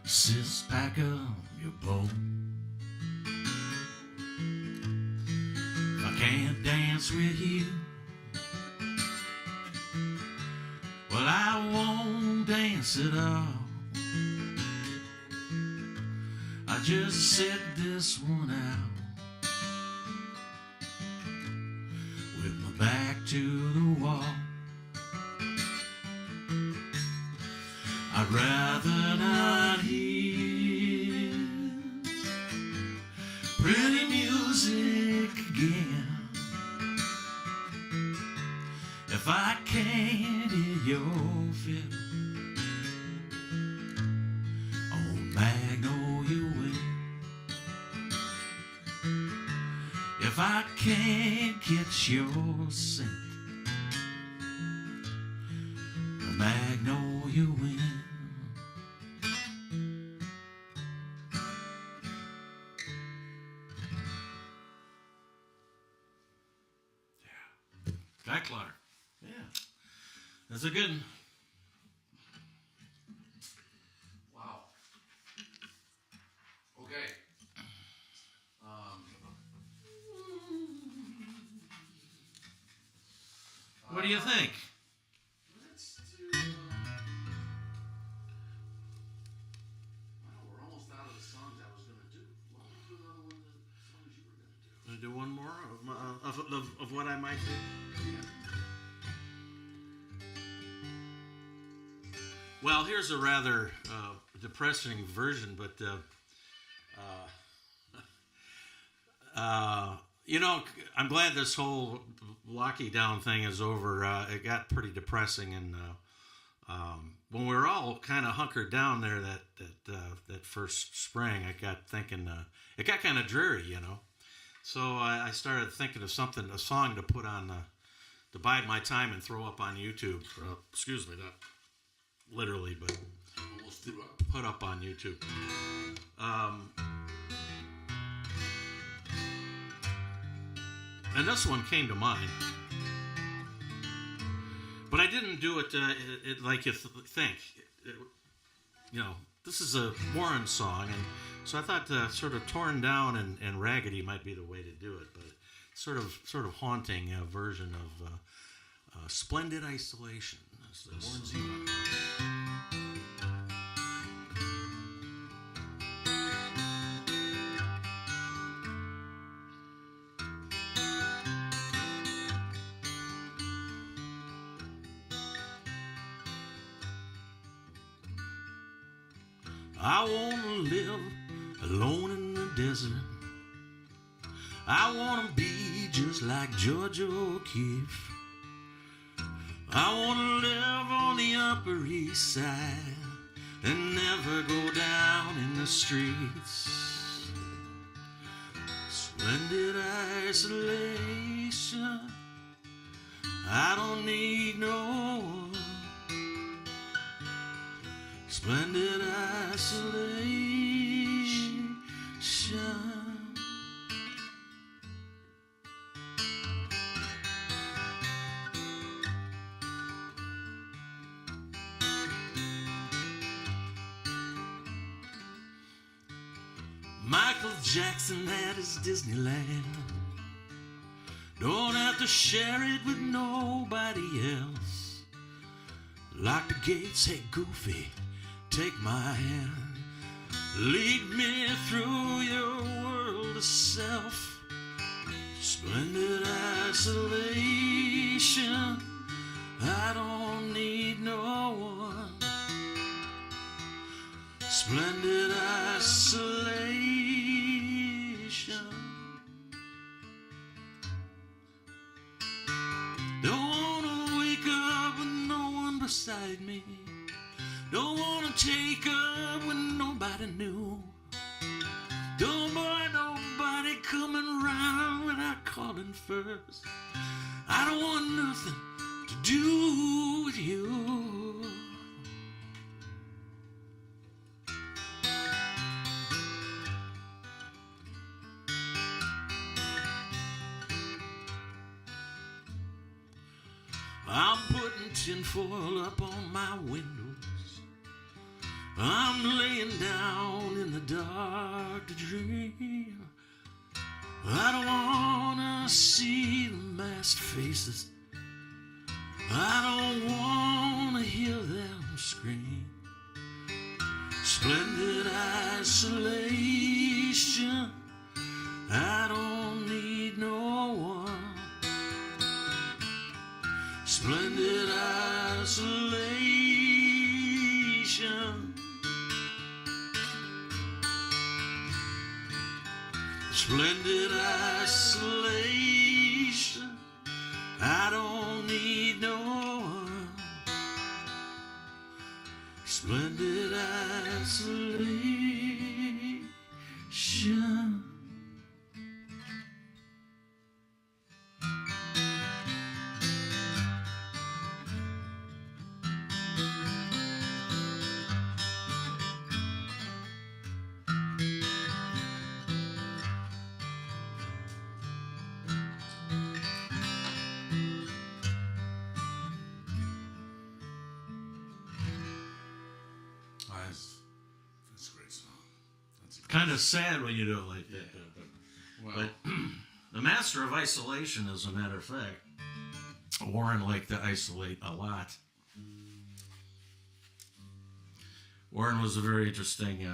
Sis, pack up your bow. If I can't dance with you, but I won't dance at all. I just set this one out with my back to the wall. I'd rather not hear pretty music again if I can't hear your fiddle on Magnolia Way. If I can't catch your scent on Magnolia Way. Guy Clark. Yeah. That's a good one. Wow. Okay. What do you think? Let's do. Well, we're almost out of the songs I was gonna do. Why don't we do another one of the songs you were gonna do? Wanna do one more of what I might do? Yeah. Well, here's a rather depressing version, but you know, I'm glad this whole locky-down thing is over. It got pretty depressing, and when we were all kind of hunkered down there that first spring, I got thinking it got kind of dreary, you know. So I started thinking of a song to put on to bide my time and throw up on YouTube. Excuse me, not literally, but Almost threw up. put up on YouTube. And this one came to mind, but I didn't do it, like you think. You know, this is a Warren song, and so I thought sort of torn down and raggedy might be the way to do it, but sort of haunting version of Splendid Isolation. Is this. Warren Zevon. I want to live alone in the desert. I want to be just like George O'Keeffe. I want to live on the Upper East Side and never go down in the streets. Splendid isolation. I don't need no one. Splendid isolation. Michael Jackson at his Disneyland. Don't have to share it with nobody else. Lock the gates, hey Goofy, take my hand. Lead me through your world of self. Splendid isolation. I don't need no one. Splendid isolation. Don't wanna wake up with no one beside me. Don't wanna take up with nobody new. Don't want nobody coming round without calling first. I don't want nothing to do with you. I'm putting tinfoil up on my windows. I'm laying down in the dark to dream. I don't wanna see the masked faces. I don't wanna hear screen. Splendid isolation, I don't need no one. Splendid isolation, splendid isolation, I don't need no one. Splendid isolation. That's a great song. Kind of sad when you do it like that. Well, But the master of isolation, as a matter of fact, Warren liked to isolate a lot. Warren was a very interesting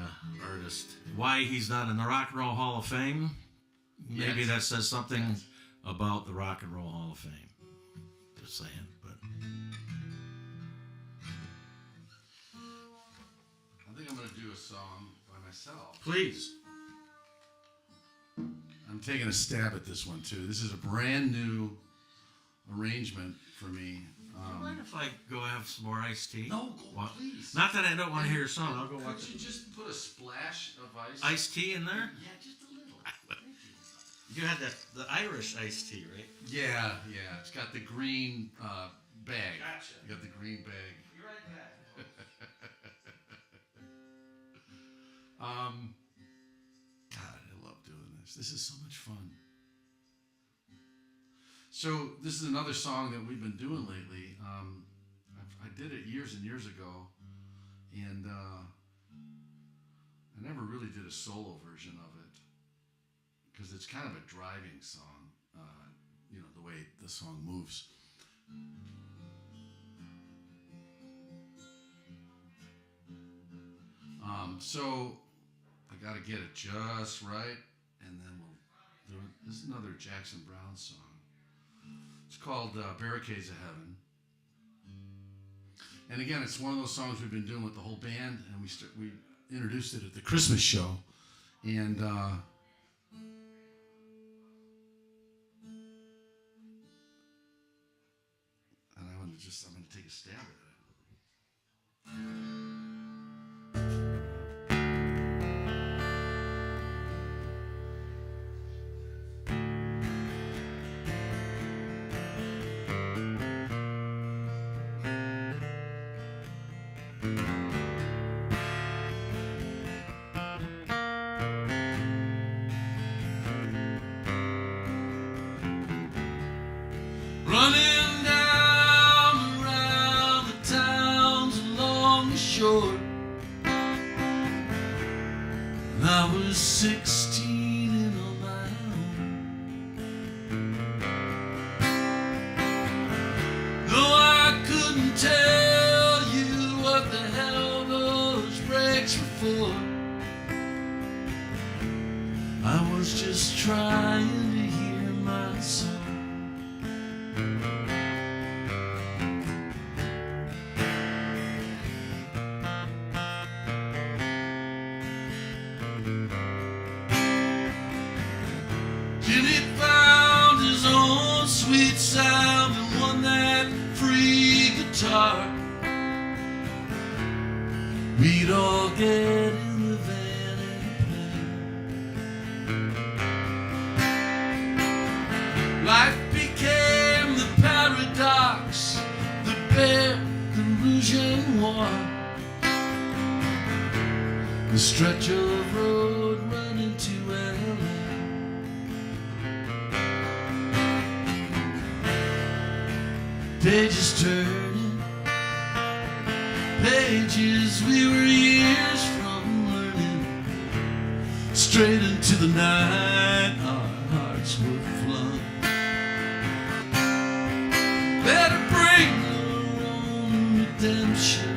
artist. Why he's not in the Rock and Roll Hall of Fame? Maybe Yes. that says something Yes. about the Rock and Roll Hall of Fame. Just saying, but I think I'm going to do a song by myself. please. I'm taking a stab at this one too. This is a brand new arrangement for me. Mind if I go have some more iced tea? No, go, What? please. Not that I don't want to hear your song. I'll go watch Could you just put a splash of ice? iced tea in there. Yeah, just a little. You had the Irish iced tea, right? Yeah. It's got the green bag. Gotcha. You got the green bag. You're right back. God, I love doing this. This is so much fun. So this is another song that we've been doing lately. I did it years and years ago, and I never really did a solo version of it because it's kind of a driving song. The way the song moves. So I got to get it just right, and then we'll do it. This is another Jackson Browne song. It's called Barricades of Heaven. And again, it's one of those songs we've been doing with the whole band, and we introduced it at the Christmas show, and I want to I'm going to take a stab at it. Running down around the towns along the shore. And I was 16 and on my own. Though I couldn't tell you what the hell those brakes were for, I was just trying to hear my song. Jimmy found his own sweet sound and won that free guitar. We'd all get in the van and play. Life became the paradox, the bear, the rouge and noir. The stretch of road running to LA. Pages turning, pages we were years from learning. Straight into the night our hearts were flung. Better bring our own redemption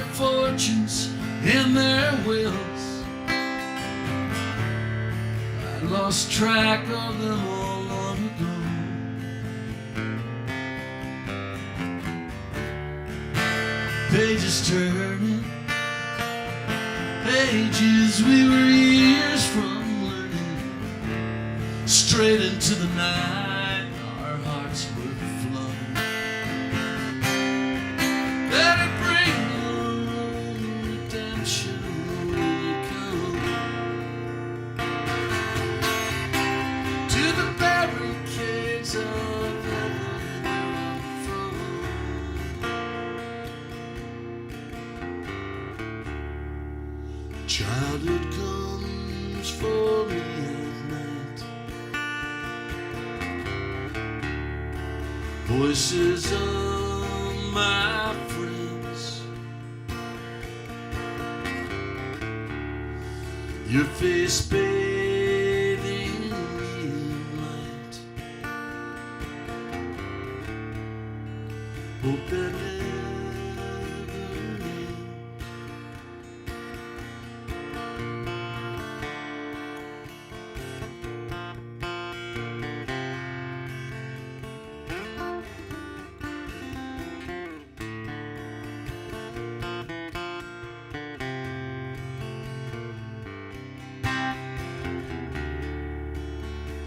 their fortunes and their wills. I lost track of them all long ago. Pages turning, pages we were years from learning. Straight into the night, our hearts were flooding. Let it bring your own redemption when you come to the barricades of heaven from. Childhood comes for me at night. Voices of my friends, your face bathing me in light. Hope that never ends.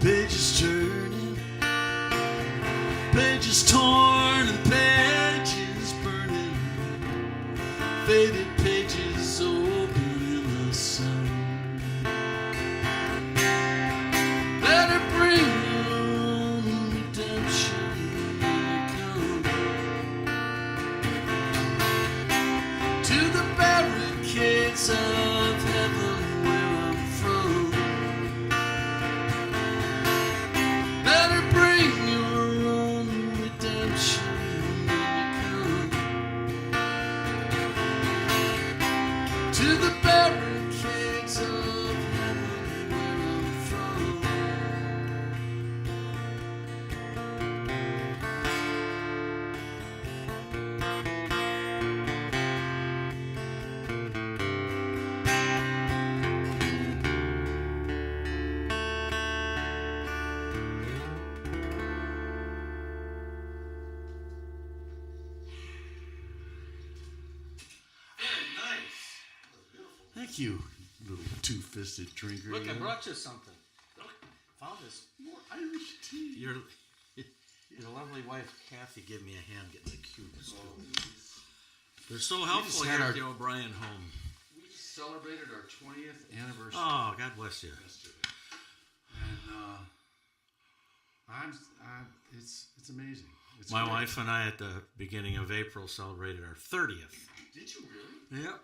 Pages turning, pages torn and pages burning, faded pages open in the sun. Let it bring your own redemption when you come to the barricades of heaven where I'm from. Let her bring your own redemption when you come to the barricades of heaven where I'm from. Thank you, little two-fisted drinker. Look, I brought you something. Found this. More Irish tea. Your lovely wife Kathy gave me a hand getting the cubes too. They're so helpful had here our- at the O'Brien home. We just celebrated our 20th anniversary Oh, God bless you. yesterday, and it's amazing. It's My great. wife and I at the beginning of April celebrated our 30th. Did you really? Yep.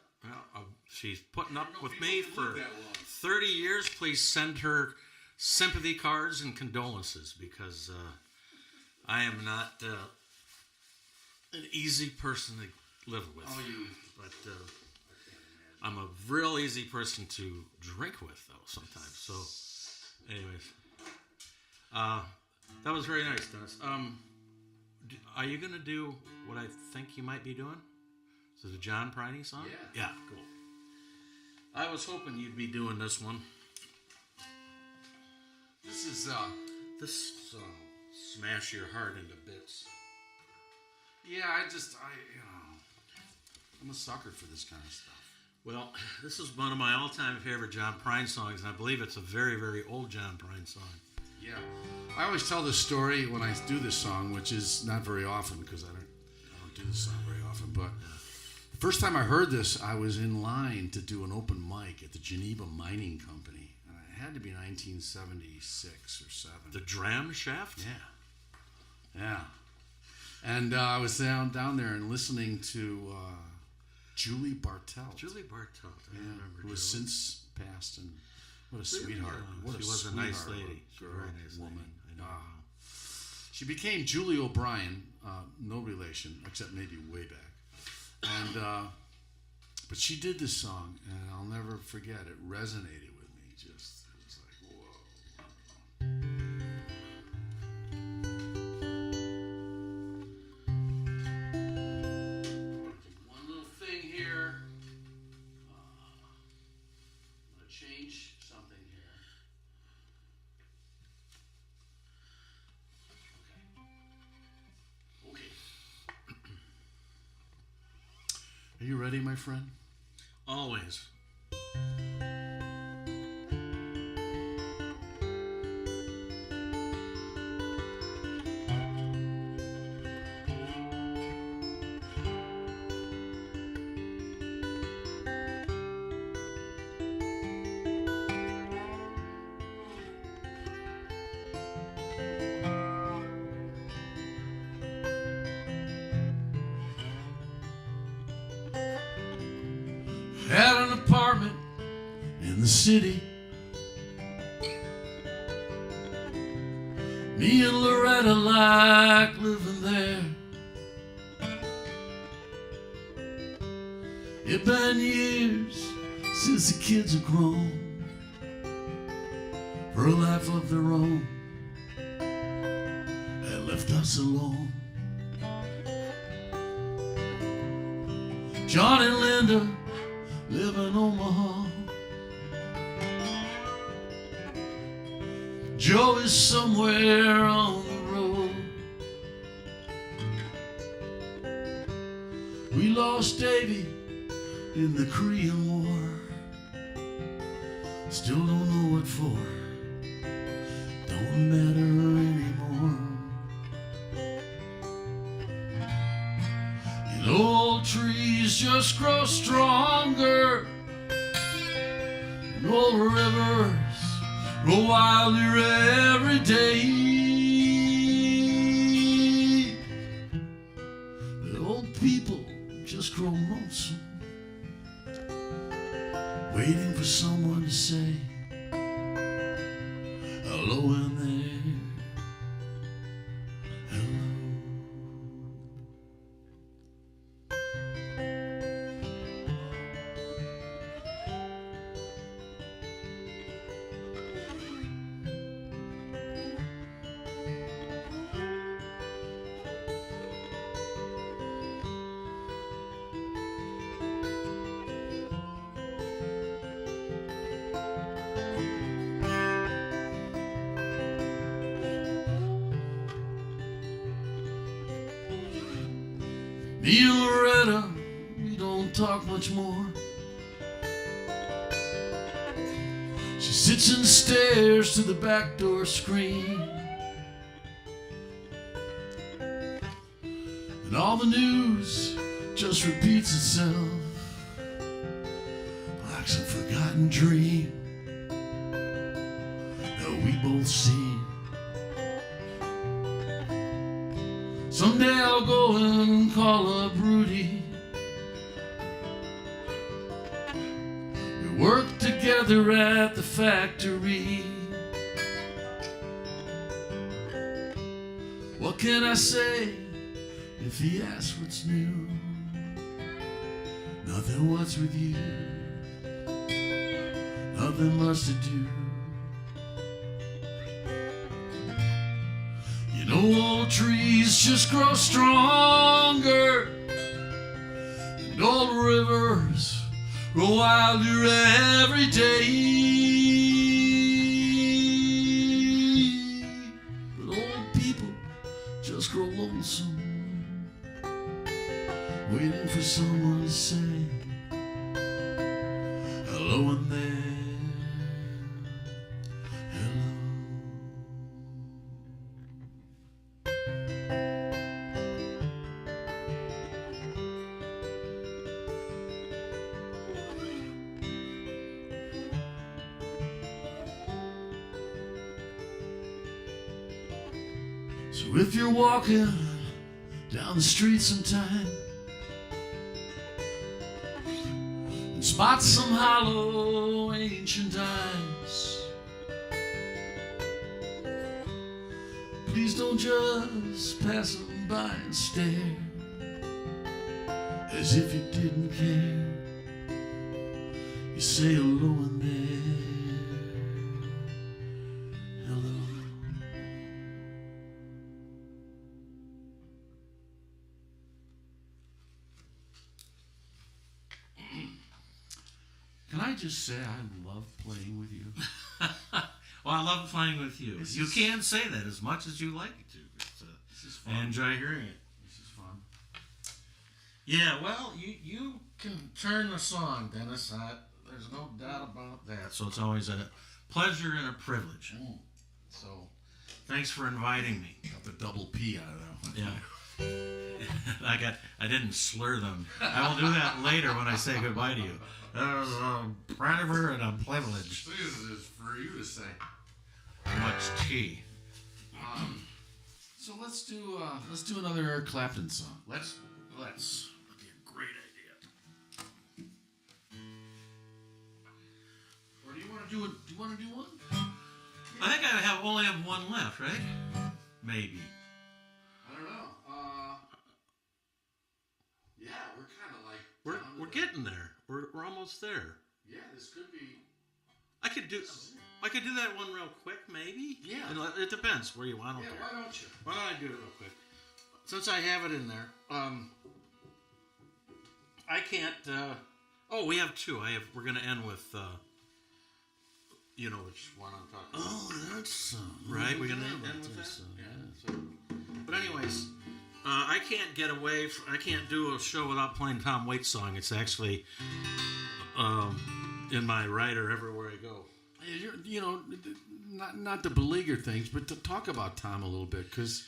Well, she's putting up with people me can for live that long. 30 years. Please send her sympathy cards and condolences because I am not an easy person to live with. Oh, you. But I'm a real easy person to drink with, though, sometimes. So, anyways, that was very nice, Dennis. Are you going to do what I think you might be doing? So the John Priney song? Yeah. Yeah, cool. I was hoping you'd be doing this one. This is This song, Smash Your Heart into Bits. yeah. I'm a sucker for this kind of stuff. Well, this is one of my all-time favorite John Prine songs, and I believe it's a very, very old John Prine song. Yeah, I always tell this story when I do this song, which is not very often because I don't do this song very often. But first time I heard this, I was in line to do an open mic at the Geneva Mining Company, and it had to be 1976 or 7. The Dram Shaft? Yeah. And I was down there and listening to Julie Bartelt. Julie Bartelt. I remember who has Julie. since passed, and what a sweetheart. Yeah, What she was a nice sweetheart lady. She was a girl, very nice woman. lady. I know. She became Julie O'Brien, no relation, except maybe way back. And but she did this song, and I'll never forget. It resonated with me. Just it was like, whoa. One little thing here. change something here. Okay. Okay. Are you ready, my friend? Always. Had an apartment in the city. Me and Loretta like living there. It's been years since the kids are grown for a life of their own and left us alone. John and Linda live in Omaha. Joe is somewhere on the road. We lost Davy in the Korean War. Still don't know what for. Don't matter anymore. You know, old trees just grow stronger, and old rivers grow wilder every day. But old people just grow lonesome, waiting for someone to say hello in there. Hello. Me and Loretta, we don't talk much more. She sits and stares to the back door screen, and all the news just repeats itself like some forgotten dream that we both seen. Someday I'll go and call up Rudy. We worked together at the factory. What can I say if he asks what's new? Nothing, what's with you? Nothing much to do. You know, old trees just grow stronger, and old rivers grow wilder every day. But old people just grow lonesome, waiting for someone to say hello in there. So if you're walking down the street sometime and spot some hollow ancient eyes, please don't just pass them by and stare as if you didn't care. You say hello in there. Hello. Can I just say I love playing with you? Well, I love playing with you. This You is- can say that as much as you like to. It's, This is fun. I enjoy hearing it. This is fun. Yeah, well, you can turn the song, Dennis. There's no doubt about that. So it's always a pleasure and a privilege. So thanks for inviting me. Got the double P out of that one. Yeah. I didn't slur them. I will do that later when I say goodbye to you. That was a pleasure and a privilege. This is for you to say. Much tea. So let's do another Eric Clapton song. Let's. That'd be a great idea. Or do you want to do it? Do you want to do one? I think I only have one left, right? Maybe. I don't know. Yeah, we're kind of like We're getting there. We're almost there. Yeah, this could be. I could do that one real quick, maybe. Yeah. It depends where you want it. Yeah, why don't you? Why don't I do it real quick? Since I have it in there, I can't. We have two. We're gonna end with. You know which one I'm talking about. Oh, that's Right, we're gonna end with that. So, but anyways, I can't get away. I can't do a show without playing Tom Waits' song. It's actually in my writer everywhere I go. Not to beleaguer things, but to talk about Tom a little bit, because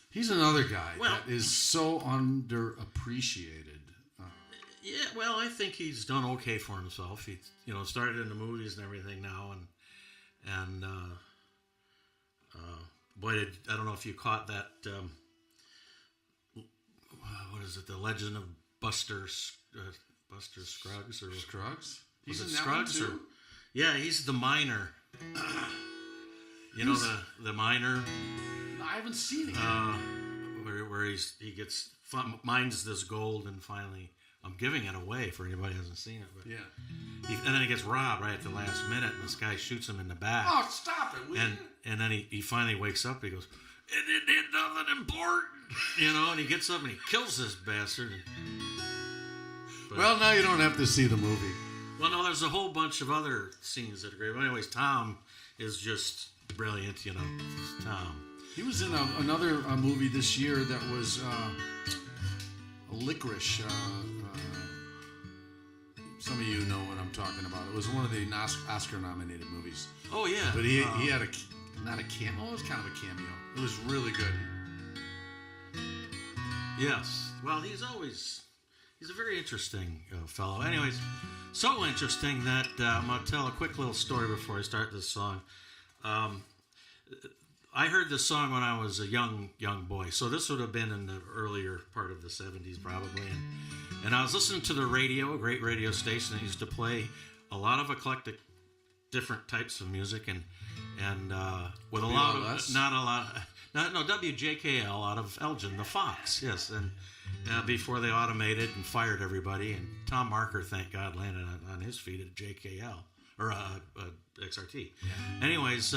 he's another guy Well- that is so underappreciated. Yeah, well, I think he's done okay for himself. He, started in the movies and everything now, and boy, I don't know if you caught that. What is it? The Legend of Buster Scruggs or Scruggs? Was He's it in that Scruggs one or? too? Yeah, he's the miner. The miner. I haven't seen it yet. Where he gets mines this gold and finally I'm giving it away for anybody who hasn't seen it. But Yeah. and then he gets robbed right at the last minute, and this guy shoots him in the back. Oh, stop it! Will you? And then he finally wakes up. He goes, "It did nothing important," and he gets up and he kills this bastard. But- Well, now you don't have to see the movie. Well, no, there's a whole bunch of other scenes that are great. But anyways, Tom is just brilliant. Tom. He was in another movie this year that was Licorice. Some of you know what I'm talking about. It was one of the Oscar-nominated movies. Oh yeah, But he had not a cameo. It was kind of a cameo. It was really good. Yes. Well, he's a very interesting fellow. Anyways, so interesting that I'm going to tell a quick little story before I start this song. I heard this song when I was a young boy. So this would have been in the earlier part of the 70s probably. And I was listening to the radio, a great radio station that used to play a lot of eclectic different types of music and with a lot of WJKL out of Elgin, the Fox, yes, and before they automated and fired everybody, and Tom Marker, thank God, landed on his feet at JKL or XRT. Yeah. Anyways,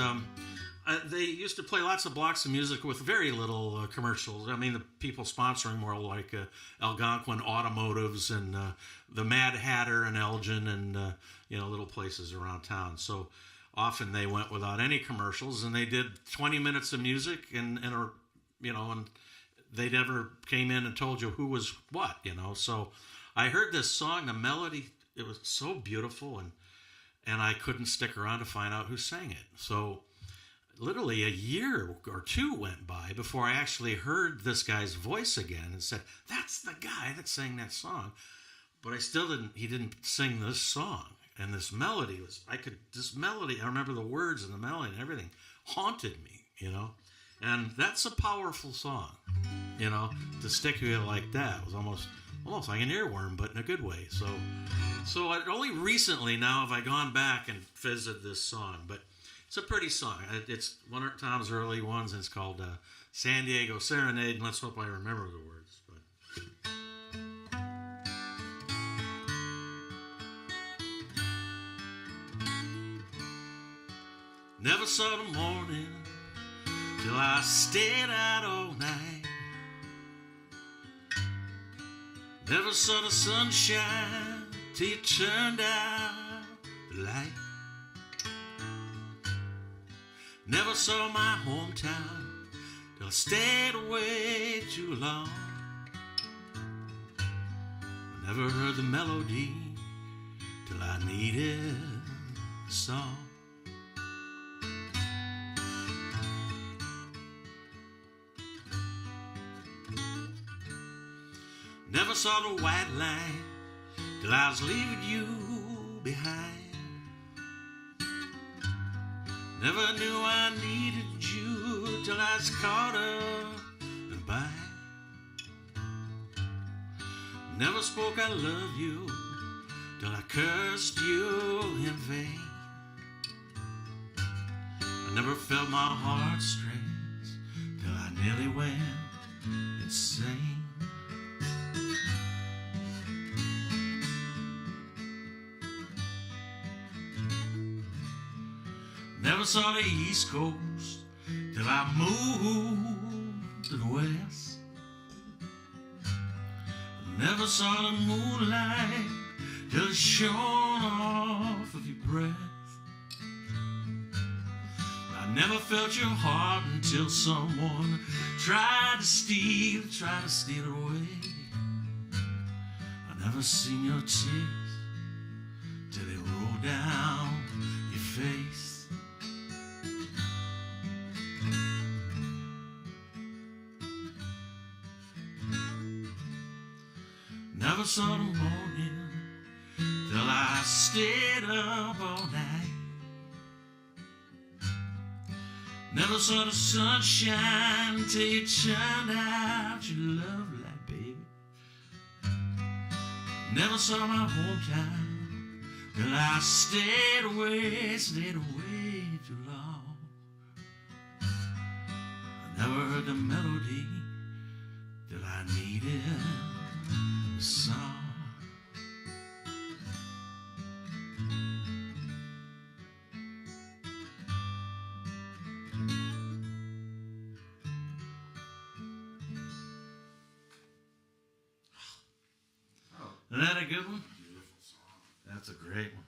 they used to play lots of blocks of music with very little commercials. I mean, the people sponsoring more like Algonquin Automotives and the Mad Hatter and Elgin and little places around town. So often they went without any commercials, and they did 20 minutes of music, and they never came in and told you who was what. So I heard this song, the melody, it was so beautiful, and I couldn't stick around to find out who sang it. So literally a year or two went by before I actually heard this guy's voice again and said, "That's the guy that sang that song." But he didn't sing this song. And this melody I remember the words and the melody and everything haunted me, And that's a powerful song, to stick with you like that was almost like an earworm, but in a good way. So only recently now have I gone back and visited this song, but it's a pretty song. It's one of Tom's early ones, and it's called San Diego Serenade, and let's hope I remember the words. But never saw the morning till I stayed out all night. Never saw the sunshine till you turned out light. Never saw my hometown till I stayed away too long. I never heard the melody till I needed the song. Never saw the white line till I was leaving you behind. Never knew I needed you till I was caught up in a bind. Never spoke I love you till I cursed you in vain. I never felt my heartstrings till I nearly went insane. Never saw the East Coast till I moved to the West. Never saw the moonlight till it shone off of your breath. I never felt your heart until someone tried to steal it away. I never seen your tears till they rolled down your face. Never saw the morning till I stayed up all night. Never saw the sunshine till you turned out your love light, baby. Never saw my hometown till I stayed away too long. I never heard the melody that I needed the song. Isn't that a good one? Beautiful song. That's a great one.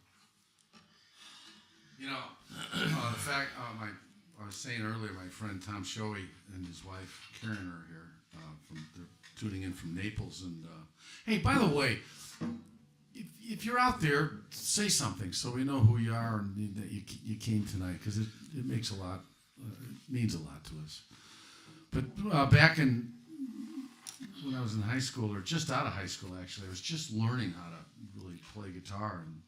You know, the fact, I was saying earlier, my friend Tom Shoei and his wife Karen are here. They're tuning in from Naples. And hey, by the way, if you're out there, say something so we know who you are and that you came tonight, because it makes a lot, it means a lot to us. But back when I was in high school, or just out of high school actually, I was just learning how to really play guitar and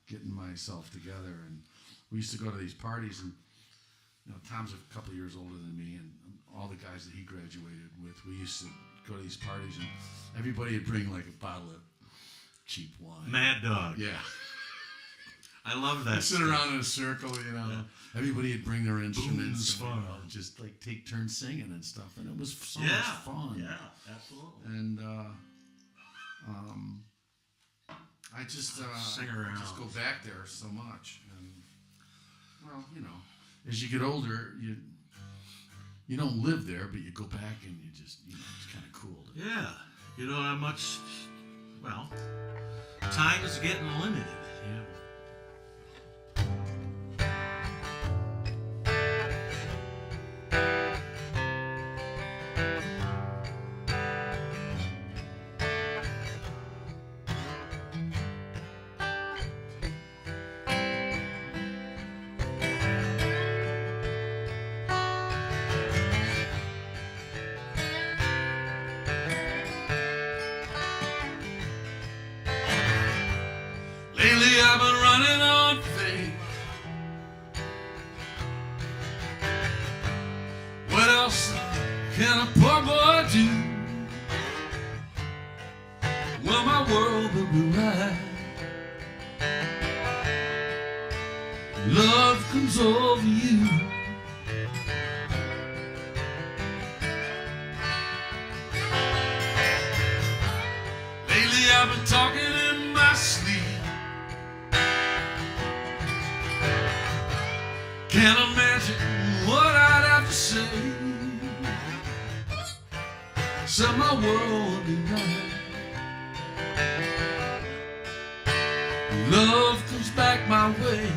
getting myself together. And we used to go to these parties, and Tom's a couple of years older than me, and all the guys that he graduated with, we used to go to these parties, and everybody would bring like a bottle of cheap wine. Mad Dog. Yeah. I love that. Sit around in a circle, Yeah. Everybody would bring their instruments, Booze, fun. just like take turns singing and stuff, and it was so Yeah. much fun. Yeah, absolutely. And I just Sing around. just go back there so much. And well, as you get older, you don't live there, but you go back and you just it's kind of cool. Yeah. You don't have much, well, time is getting limited. Yeah. Lately I've been running on faith. What else can a poor boy do? Well, my world will be right. Love comes over you. Lately I've been talking in my sleep. Can't imagine what I'd have to say. So my world would be right. Love comes back my my way.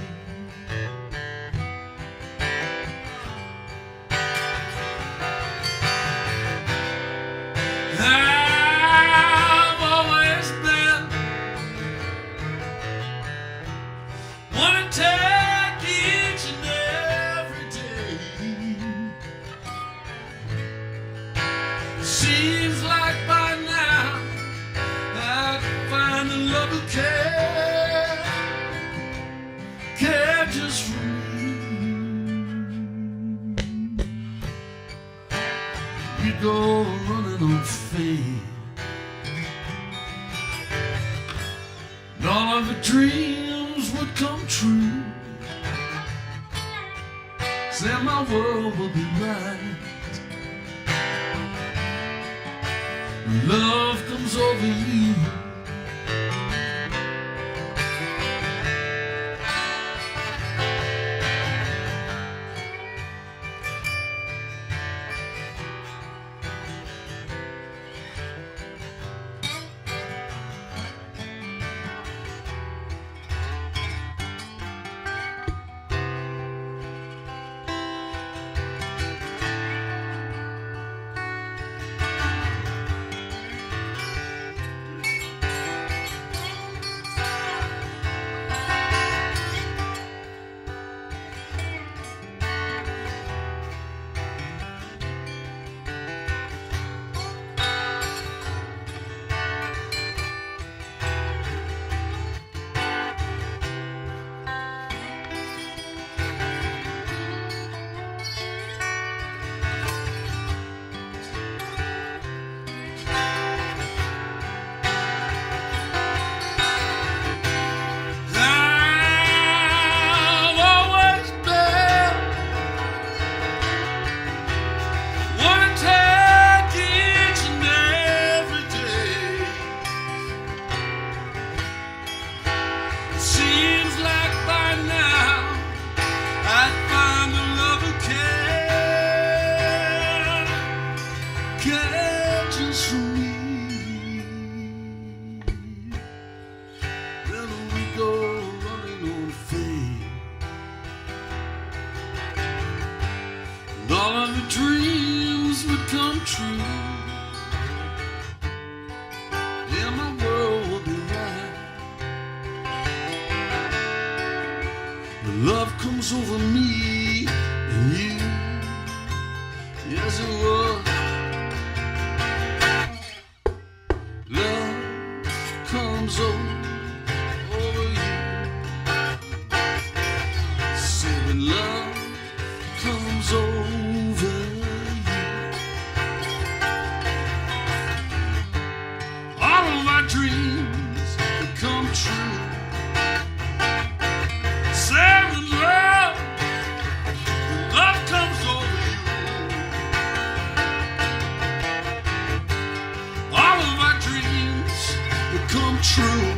I've always been wanna take each and every day. Seems like by now I'd find a love who care just for me. We go running on fame, and all of the dreams would come true. Said my world will be right. Love comes over you. All of the dreams would come true. Yeah, my world will be right. The love comes over me and you. Yes, it will. Love comes over you. Say when love comes over you, all of my dreams will come true. Say when love comes over you, all of my dreams will come true.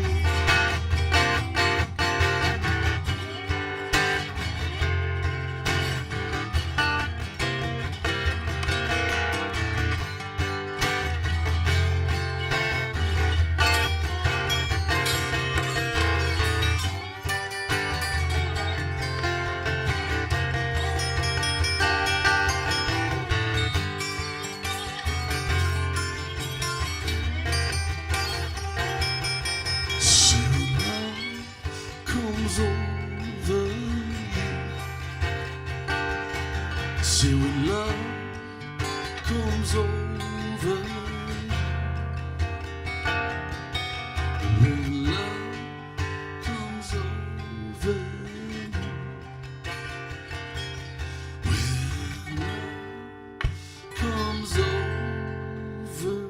See when love comes over you. When love comes over you. When love comes over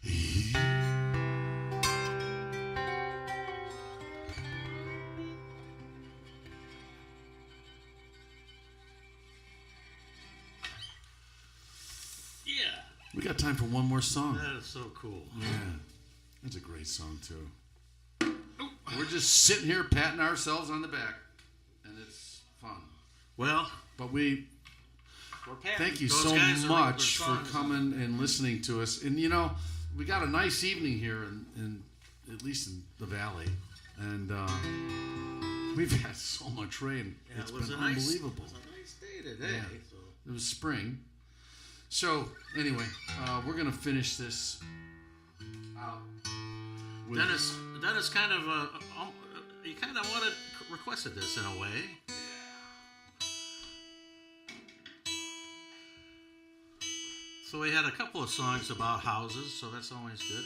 you. We got time for one more song. That is so cool. Yeah, that's a great song too. We're just sitting here patting ourselves on the back, and it's fun. Well, But we we're past. thank you Those so guys are much their for songs. coming and listening to us. And you know, we got a nice evening here in at least in the valley, and we've had so much rain. Yeah, It's it was been It unbelievable. was a nice day today. Yeah. So. It was spring. So anyway, we're gonna finish this out. With Dennis kind of he kind of requested this in a way. So we had a couple of songs about houses, so that's always good.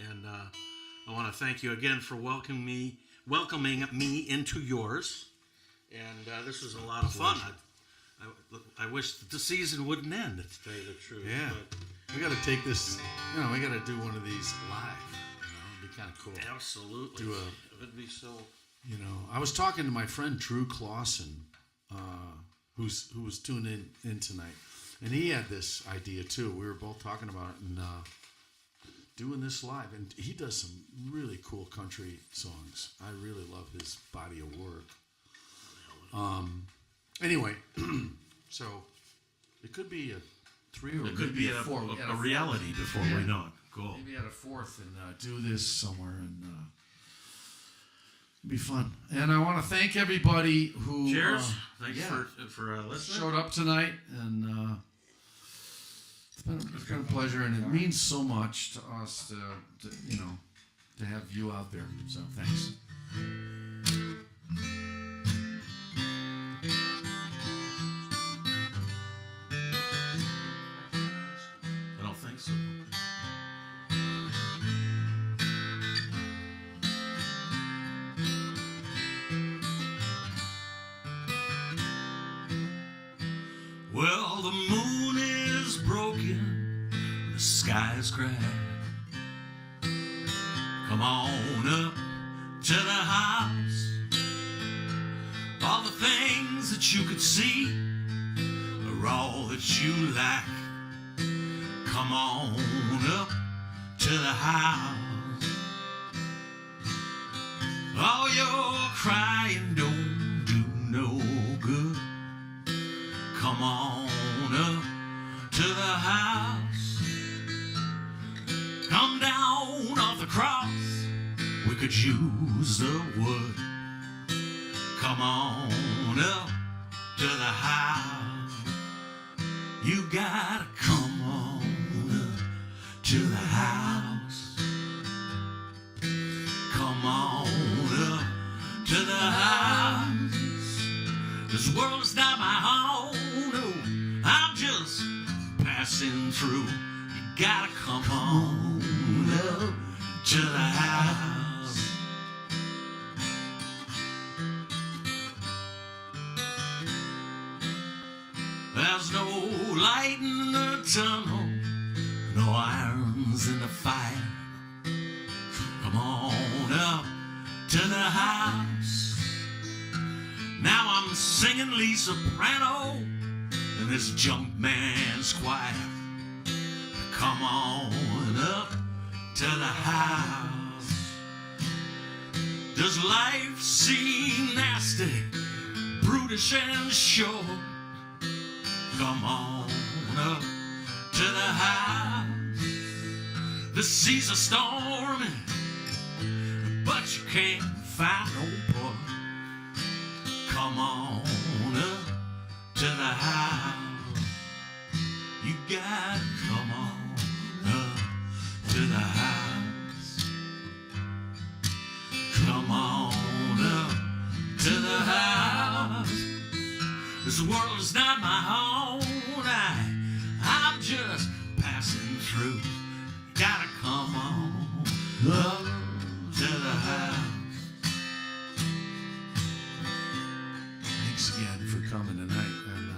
And I want to thank you again for welcoming me into yours. And this was a lot of fun. I wish that the season wouldn't end, to tell you the truth. Yeah. But We got to take this. We got to do one of these live. It'd be kind of cool. absolutely. Do It would be so. I was talking to my friend Drew Clausen, who was tuned in tonight, and he had this idea too. We were both talking about it and doing this live. And he does some really cool country songs. I really love his body of work. Anyway, so it could be a 3 or It could maybe be a 4. a reality before we know it. Cool. Maybe at a 4th and do this somewhere and it'd be fun. And I want to thank everybody who Cheers. Thanks for listening. showed up tonight, and it's been a pleasure, and it means so much to us to have you out there. So thanks. I don't think so. Well, the moon is broken, the sky is gray. Come on up to the house. All the things that you could see are all that you lack. Come on up to the house. All your crying don't do no good. Come on up to the house. Come down off the cross. We could use the wood. Come on up to the house. You gotta come on up to the house. Come on up to the house. This world is not my home, no. I'm just passing through. You gotta come on up to the house. There's no light in the tunnel, no irons in the fire. Come on up to the house. Now I'm singing lead soprano in this junk man's choir. Come on up to the house. Does life seem nasty, brutish and short? Come on up to the house. The seas are stormy, but you can't find no port. Come on up to the house. You gotta come on up to the house. Come on up to the house. This world is not my home. I'm just passing through. Gotta come on up to the house. Thanks again for coming tonight, and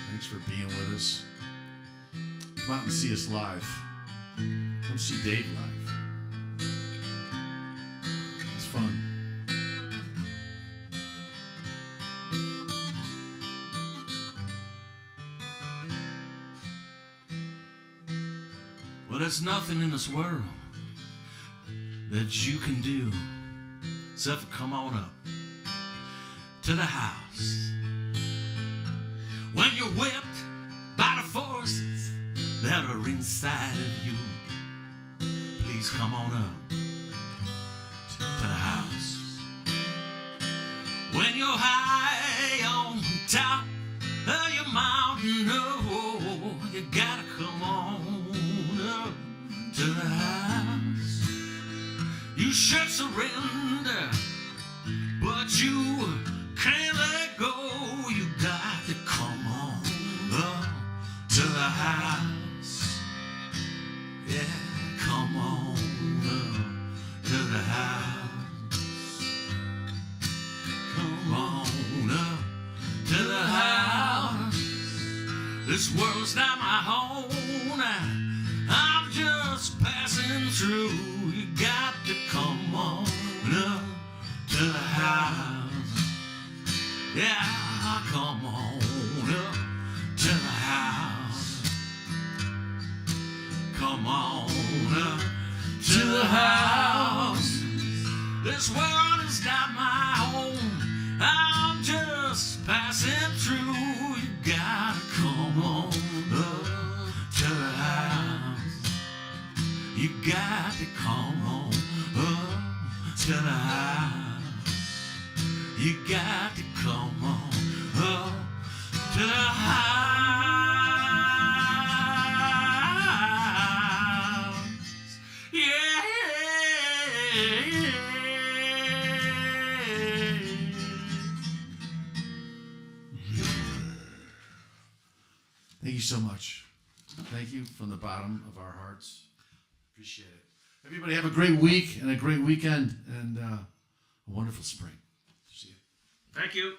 thanks for being with us. Come out and see us live. Come see Dave live. It's fun. Well, there's nothing in this world that you can do except for come on up to the house. When you're whipped by the forces that are inside of you, please please come on up to the house. When you're high on top of your mountain, oh, you gotta come on up to the house. You should surrender, but you can't let go. You got to come on up to the house. Yeah, come on up to the house. Come on up to the house. This world's not my home. I'm just passing through. You got to come on up to the house. Yeah, come on up to the house. Come on up to the house. This world is not my home. I'm just passing through. You gotta come on up to the house. You got to come on up to the house. You got to come on up to the house. Yeah. Thank you so much. Thank you from the bottom of our hearts. Appreciate it. Everybody have a great week and a great weekend and a wonderful spring. See you. Thank you.